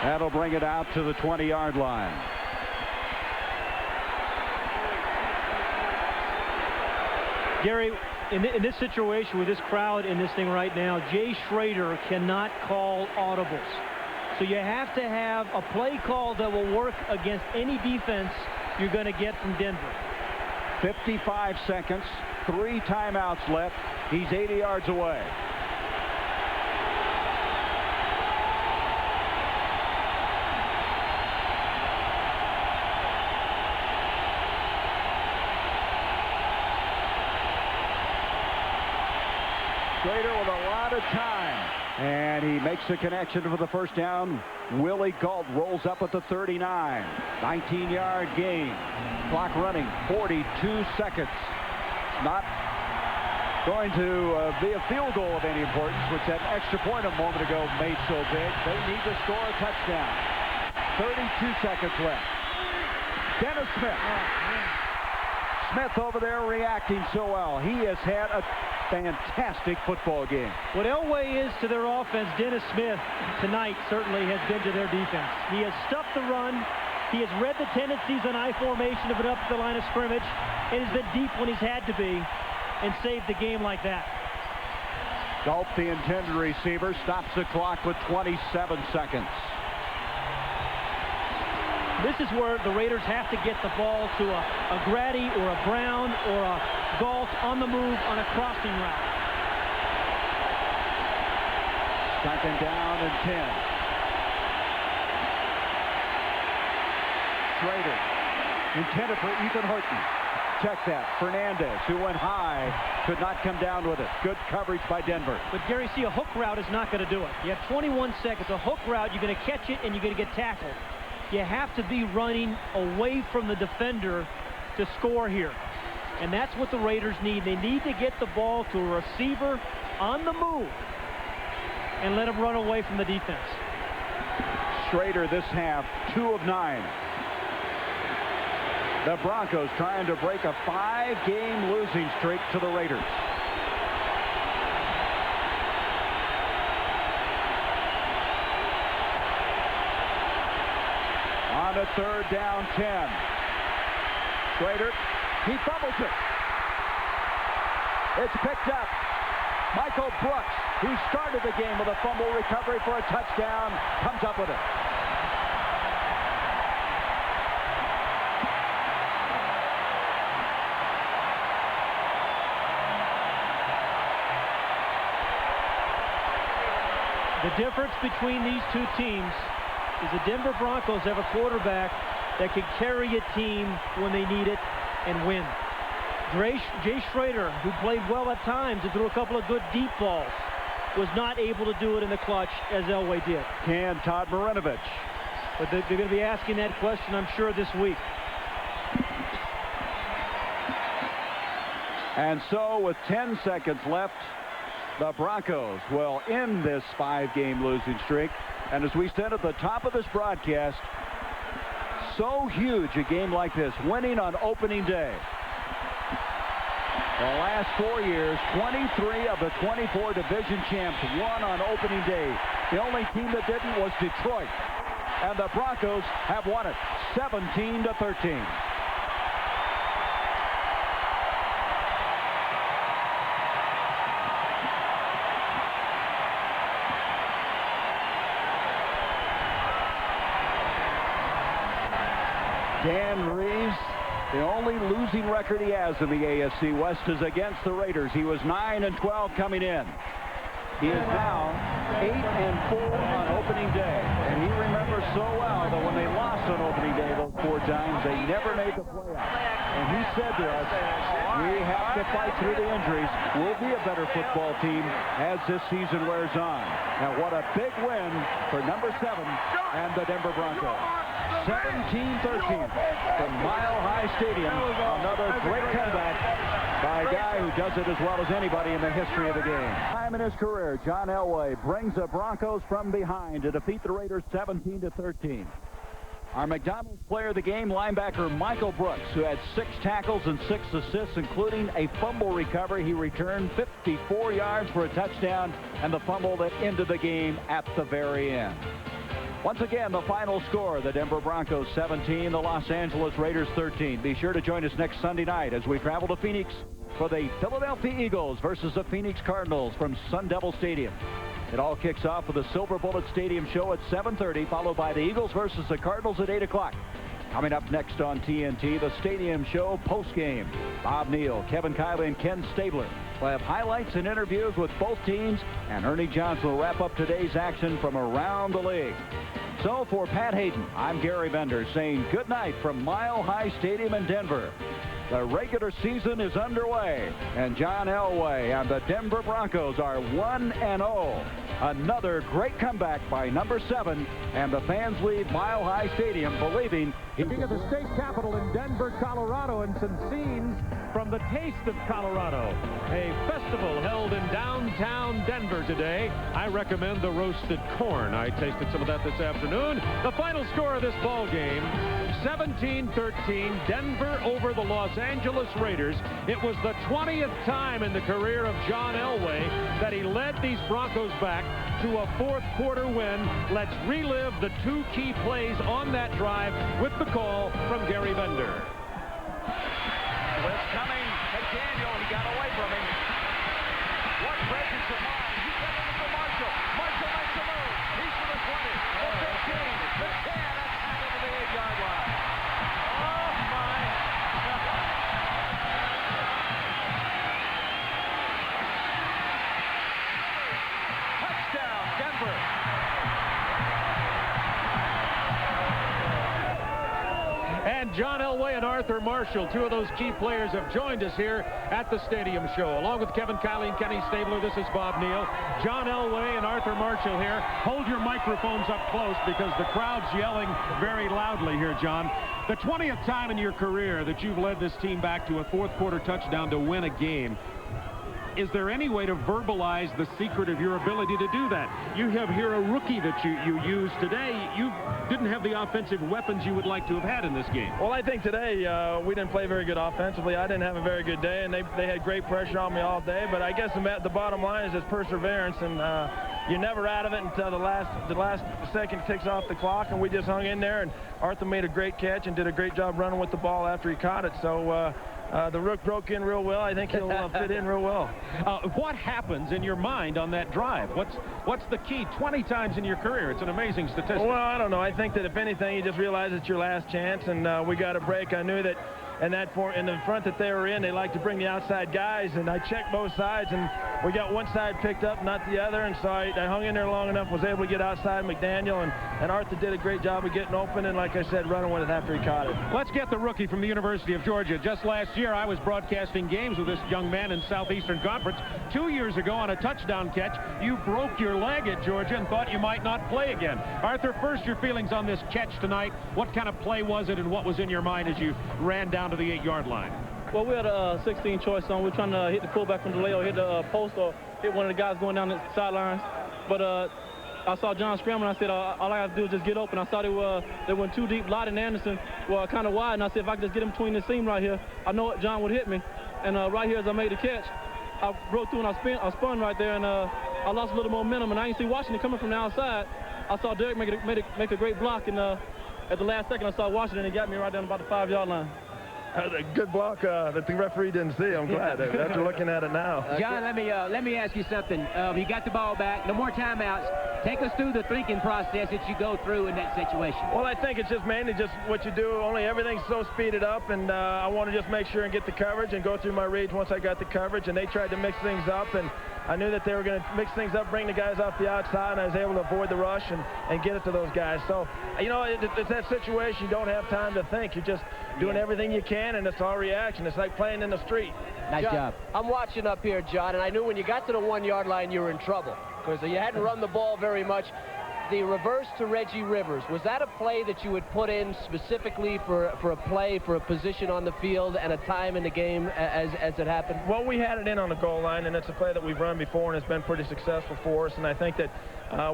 That'll bring it out to the 20-yard line. Gary, in this situation with this crowd in this thing right now, Jay Schrader cannot call audibles. So you have to have a play call that will work against any defense you're going to get from Denver. 55 seconds, 3 timeouts left. He's 80 yards away. Schrader with a lot of time, and he makes the connection for the first down. Willie Galt rolls up at the 39. 19-yard gain. Clock running 42 seconds. Not going to be a field goal of any importance, which that extra point a moment ago made so big. They need to score a touchdown. 32 seconds left. Dennis Smith. Smith over there reacting so well. He has had a fantastic football game. What Elway is to their offense, Dennis Smith tonight certainly has been to their defense. He has stuffed the run. He has read the tendencies on I formation of it up to the line of scrimmage, and has been deep when he's had to be, and saved the game like that. Galt, the intended receiver, stops the clock with 27 seconds. This is where the Raiders have to get the ball to a Grady or a Brown or a Galt on the move on a crossing route. 2nd down and 10. Schrader intended for Ethan Horton. Check that. Fernandez, who went high, could not come down with it. Good coverage by Denver. But Gary, see, a hook route is not going to do it. You have 21 seconds. A hook route, you're going to catch it and you're going to get tackled. You have to be running away from the defender to score here. And that's what the Raiders need. They need to get the ball to a receiver on the move and let him run away from the defense. Schrader this half, 2 of 9. The Broncos trying to break a 5-game losing streak to the Raiders. On a 3rd down 10. Schrader, he fumbles it. It's picked up. Michael Brooks, who started the game with a fumble recovery for a touchdown, comes up with it. The difference between these two teams is the Denver Broncos have a quarterback that can carry a team when they need it and win. Jay Schrader, who played well at times and threw a couple of good deep balls, was not able to do it in the clutch as Elway did. Can Todd Marinovich? But they're going to be asking that question, I'm sure, this week. And so with 10 seconds left, the Broncos will end this 5-game losing streak. And as we said at the top of this broadcast, so huge a game like this, winning on opening day. The last 4 years, 23 of the 24 division champs won on opening day. The only team that didn't was Detroit. And the Broncos have won it 17-13. Dan Reeves, the only losing record he has in the AFC West is against the Raiders. He was 9-12 coming in. He is now 8-4 on opening day. And he remembers so well that when they lost on opening day those 4 times, they never made the playoffs. And he said to us, we have to fight through the injuries. We'll be a better football team as this season wears on. Now, what a big win for number 7 and the Denver Broncos. 17-13 from Mile High Stadium. Another great comeback by a guy who does it as well as anybody in the history of the game. Time in his career, John Elway brings the Broncos from behind to defeat the Raiders 17-13. Our McDonald's player of the game, linebacker Michael Brooks, who had 6 tackles and 6 assists, including a fumble recovery. He returned 54 yards for a touchdown and the fumble that ended the game at the very end. Once again, the final score, the Denver Broncos 17, the Los Angeles Raiders 13. Be sure to join us next Sunday night as we travel to Phoenix for the Philadelphia Eagles versus the Phoenix Cardinals from Sun Devil Stadium. It all kicks off with the Silver Bullet Stadium show at 7:30, followed by the Eagles versus the Cardinals at 8 o'clock. Coming up next on TNT, the Stadium Show postgame. Bob Neal, Kevin Kiley, and Ken Stabler will have highlights and interviews with both teams, and Ernie Johnson will wrap up today's action from around the league. So for Pat Hayden, I'm Gary Bender saying good night from Mile High Stadium in Denver. The regular season is underway, and John Elway and the Denver Broncos are 1-0. Another great comeback by number 7, and the fans leave Mile High Stadium believing he's Speaking of the state capitol in Denver, Colorado, and some scenes from the Taste of Colorado, a festival held in downtown Denver today. I recommend the roasted corn. I tasted some of that this afternoon. The final score of this ball game, 17-13, Denver over the Los Angeles Raiders. It was the 20th time in the career of John Elway that he led these Broncos back to a 4th quarter win. Let's relive the 2 key plays on that drive with the call from Gary Bender. Blitz coming. McDaniel, he got away from him. What presence of mind. He's got it for Marshall. Marshall makes the move. He's to the 20, the 15, the 10, and tackled to the 8-yard line. Oh, my. Touchdown, Denver. And John Elway and Arthur Marshall, 2 of those key players, have joined us here at the Stadium Show. Along with Kevin Kiley and Kenny Stabler, this is Bob Neal. John Elway and Arthur Marshall here. Hold your microphones up close because the crowd's yelling very loudly here, John. The 20th time in your career that you've led this team back to a 4th quarter touchdown to win a game. Is there any way to verbalize the secret of your ability to do that? You have here a rookie that you use today. You didn't have the offensive weapons you would like to have had in this game. Well, I think today we didn't play very good offensively. I didn't have a very good day, and they had great pressure on me all day. But I guess the bottom line is it's perseverance, and you're never out of it until the last second ticks off the clock, and we just hung in there, and Arthur made a great catch and did a great job running with the ball after he caught it. So the rook broke in real well. I think he'll fit in real well. What happens in your mind on that drive? What's the key? 20 times in your career. It's an amazing statistic. Well, I don't know. I think that if anything, you just realize it's your last chance, and we got a break. I knew that in the front that they were in, they like to bring the outside guys, and I checked both sides, and we got one side picked up, not the other, and so I hung in there long enough, was able to get outside McDaniel, and Arthur did a great job of getting open, and like I said, running with it after he caught it. Let's get the rookie from the University of Georgia. Just last year, I was broadcasting games with this young man in Southeastern Conference. 2 years ago, on a touchdown catch, you broke your leg at Georgia and thought you might not play again. Arthur, first, your feelings on this catch tonight. What kind of play was it, and what was in your mind as you ran down to the 8-yard line? Well, we had a 16 choice on. We're trying to hit the fullback from delay or hit the post or hit one of the guys going down the sidelines. But I saw John scrambling. I said, all I have to do is just get open. I saw they went too deep. Lott and Anderson were kind of wide, and I said, if I could just get him between the seam right here, I know John would hit me. And right here, as I made the catch, I broke through and I spun right there, and I lost a little momentum, and I didn't see Washington coming from the outside. I saw Derek make a great block, and at the last second, I saw Washington, and he got me right down about the 5-yard line. A good block that the referee didn't see. I'm glad after looking at it now. John, let me ask you something. You got the ball back. No more timeouts. Take us through the thinking process that you go through in that situation. Well, I think it's just mainly just what you do. Only everything's so speeded up, and I want to just make sure and get the coverage and go through my reads once I got the coverage. And they tried to mix things up, and I knew that they were going to mix things up, bring the guys off the outside, and I was able to avoid the rush and get it to those guys. So, you know, it's that situation. You don't have time to think. You're just doing everything you can, and it's all reaction. It's like playing in the street. Nice job. I'm watching up here, John, and I knew when you got to the 1-yard line, you were in trouble because you hadn't run the ball very much. The reverse to Reggie Rivers, was that a play that you would put in specifically for a position on the field and a time in the game as it happened? Well, we had it in on the goal line, and it's a play that we've run before, and it's been pretty successful for us. And I think that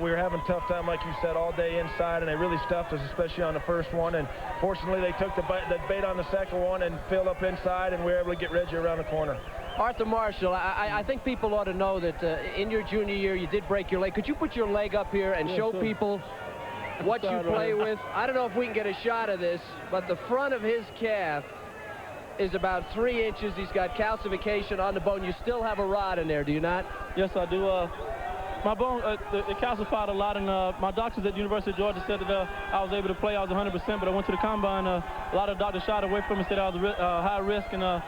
we were having a tough time, like you said, all day inside, and they really stuffed us, especially on the first one. And fortunately, they took the bait on the second one and filled up inside, and we were able to get Reggie around the corner. Arthur Marshall, I think people ought to know that in your junior year, you did break your leg. Could you put your leg up here and show people what you play with? I don't know if we can get a shot of this, but the front of his calf is about 3 inches. He's got calcification on the bone. You still have a rod in there, do you not? Yes, I do. My bone, it calcified a lot, and my doctors at the University of Georgia said that I was able to play. I was 100%, but I went to the combine. A lot of doctors shied away from me, said I was high risk, and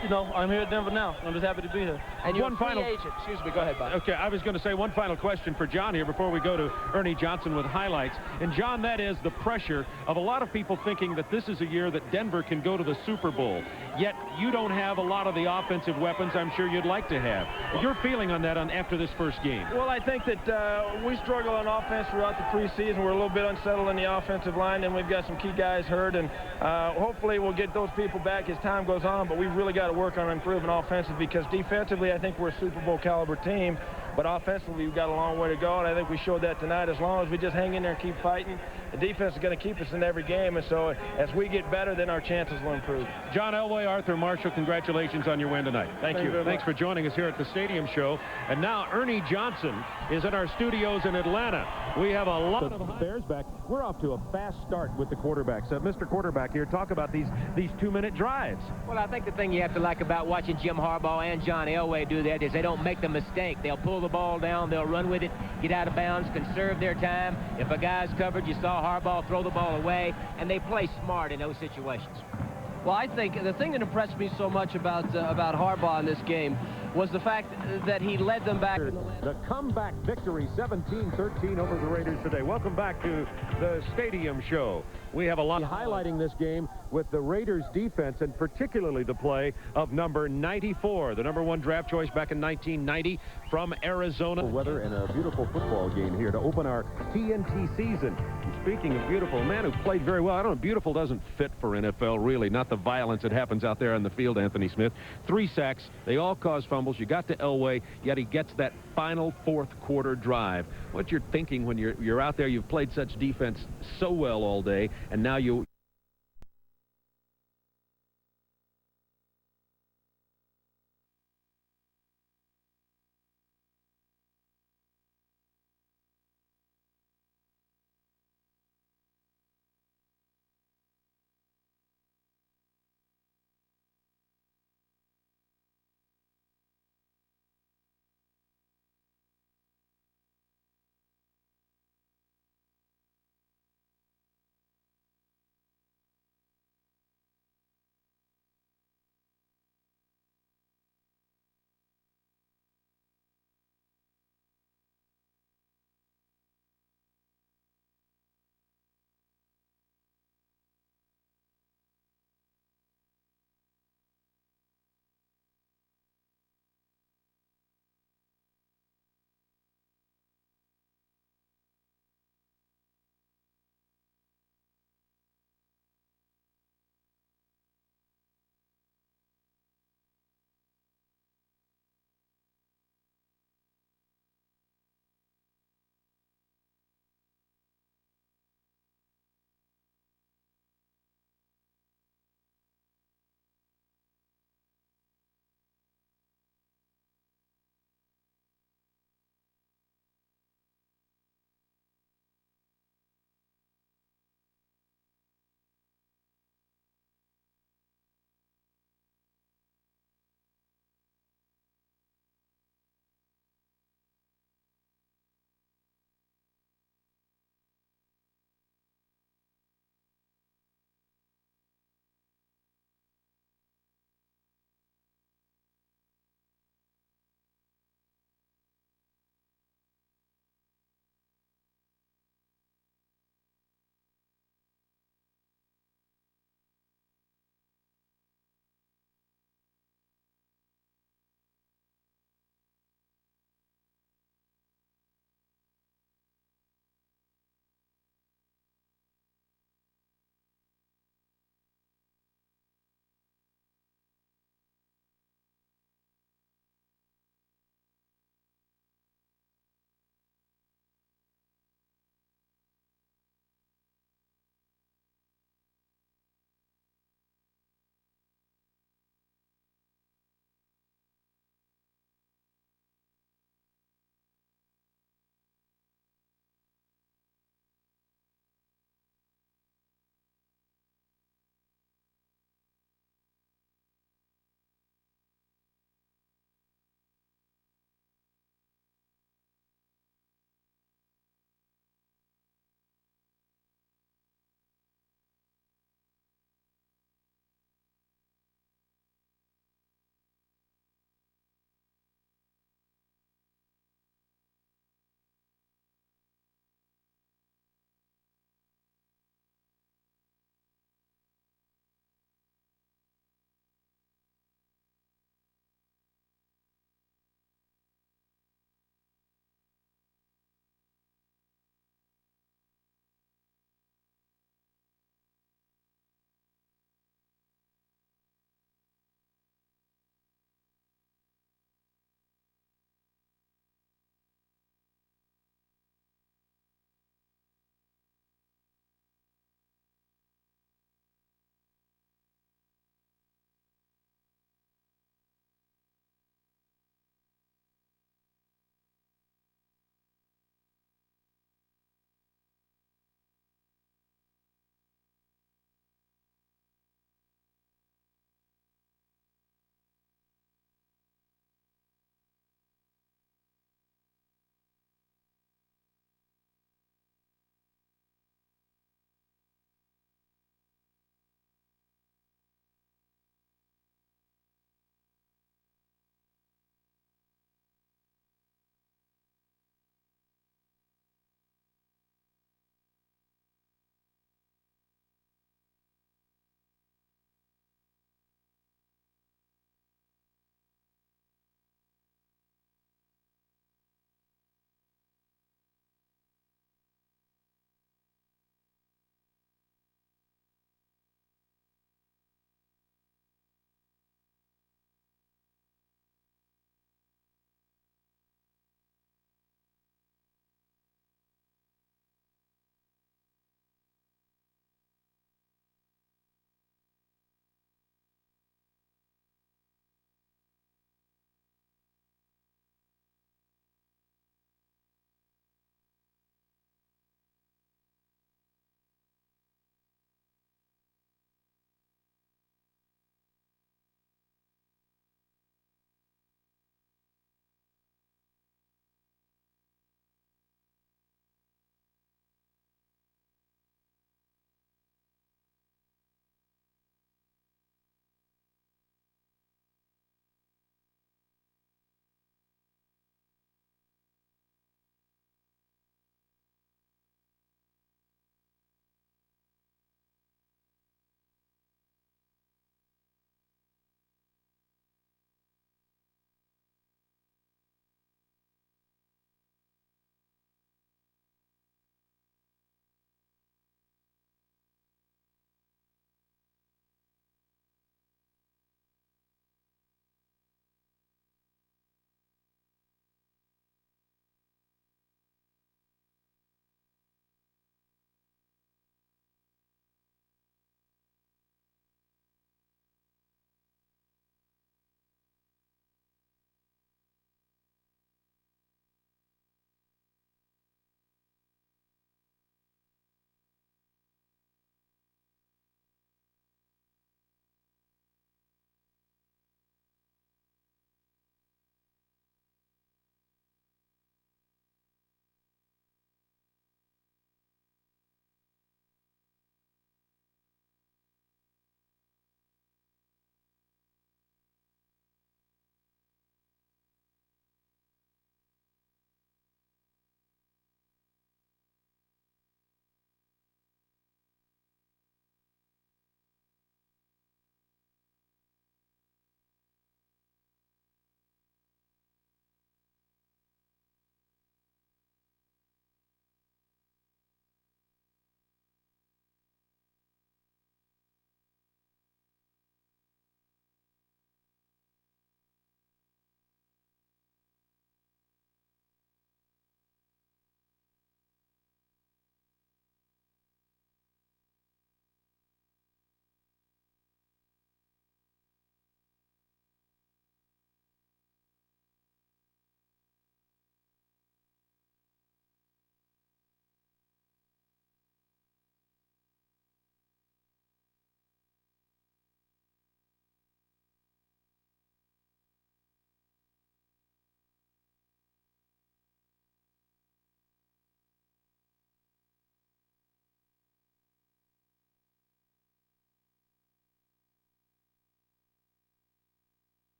you know, I'm here at Denver now. I'm just happy to be here. And you're a free agent. Excuse me, go ahead, Bob. Okay, I was going to say one final question for John here before we go to Ernie Johnson with highlights. And John, that is the pressure of a lot of people thinking that this is a year that Denver can go to the Super Bowl. Yet you don't have a lot of the offensive weapons I'm sure you'd like to have. Your feeling on that after this first game? Well, I think that we struggle on offense throughout the preseason. We're a little bit unsettled in the offensive line, and we've got some key guys hurt, and hopefully we'll get those people back as time goes on, but we've really got to work on improving offensively because defensively I think we're a Super Bowl caliber team, but offensively we've got a long way to go, and I think we showed that tonight. As long as we just hang in there and keep fighting, the defense is going to keep us in every game, and so as we get better, then our chances will improve. John Elway, Arthur Marshall, congratulations on your win tonight. Thank you. Thanks for joining us here at the Stadium Show. And now Ernie Johnson is in our studios in Atlanta. We have a lot of Bears back. We're off to a fast start with the quarterbacks. Mr. Quarterback here, talk about these 2-minute drives. Well, I think the thing you have to like about watching Jim Harbaugh and John Elway do that is they don't make the mistake. They'll pull the ball down, they'll run with it, get out of bounds, conserve their time. If a guy's covered, you saw Harbaugh throw the ball away, and they play smart in those situations. Well, I think the thing that impressed me so much about Harbaugh in this game was the fact that he led them back. The comeback victory, 17-13 over the Raiders today. Welcome back to the Stadium Show. We have a lot highlighting this game with the Raiders defense, and particularly the play of number 94, the #1 draft choice back in 1990 from Arizona. Weather and a beautiful football game here to open our TNT season. And speaking of beautiful, a man who played very well. I don't know, beautiful doesn't fit for NFL, really. Not the violence that happens out there on the field, Anthony Smith. 3 sacks. They all cause fumbles. You got to Elway, yet he gets that final fourth quarter drive. What you're thinking when you're out there, you've played such defense so well all day, and now you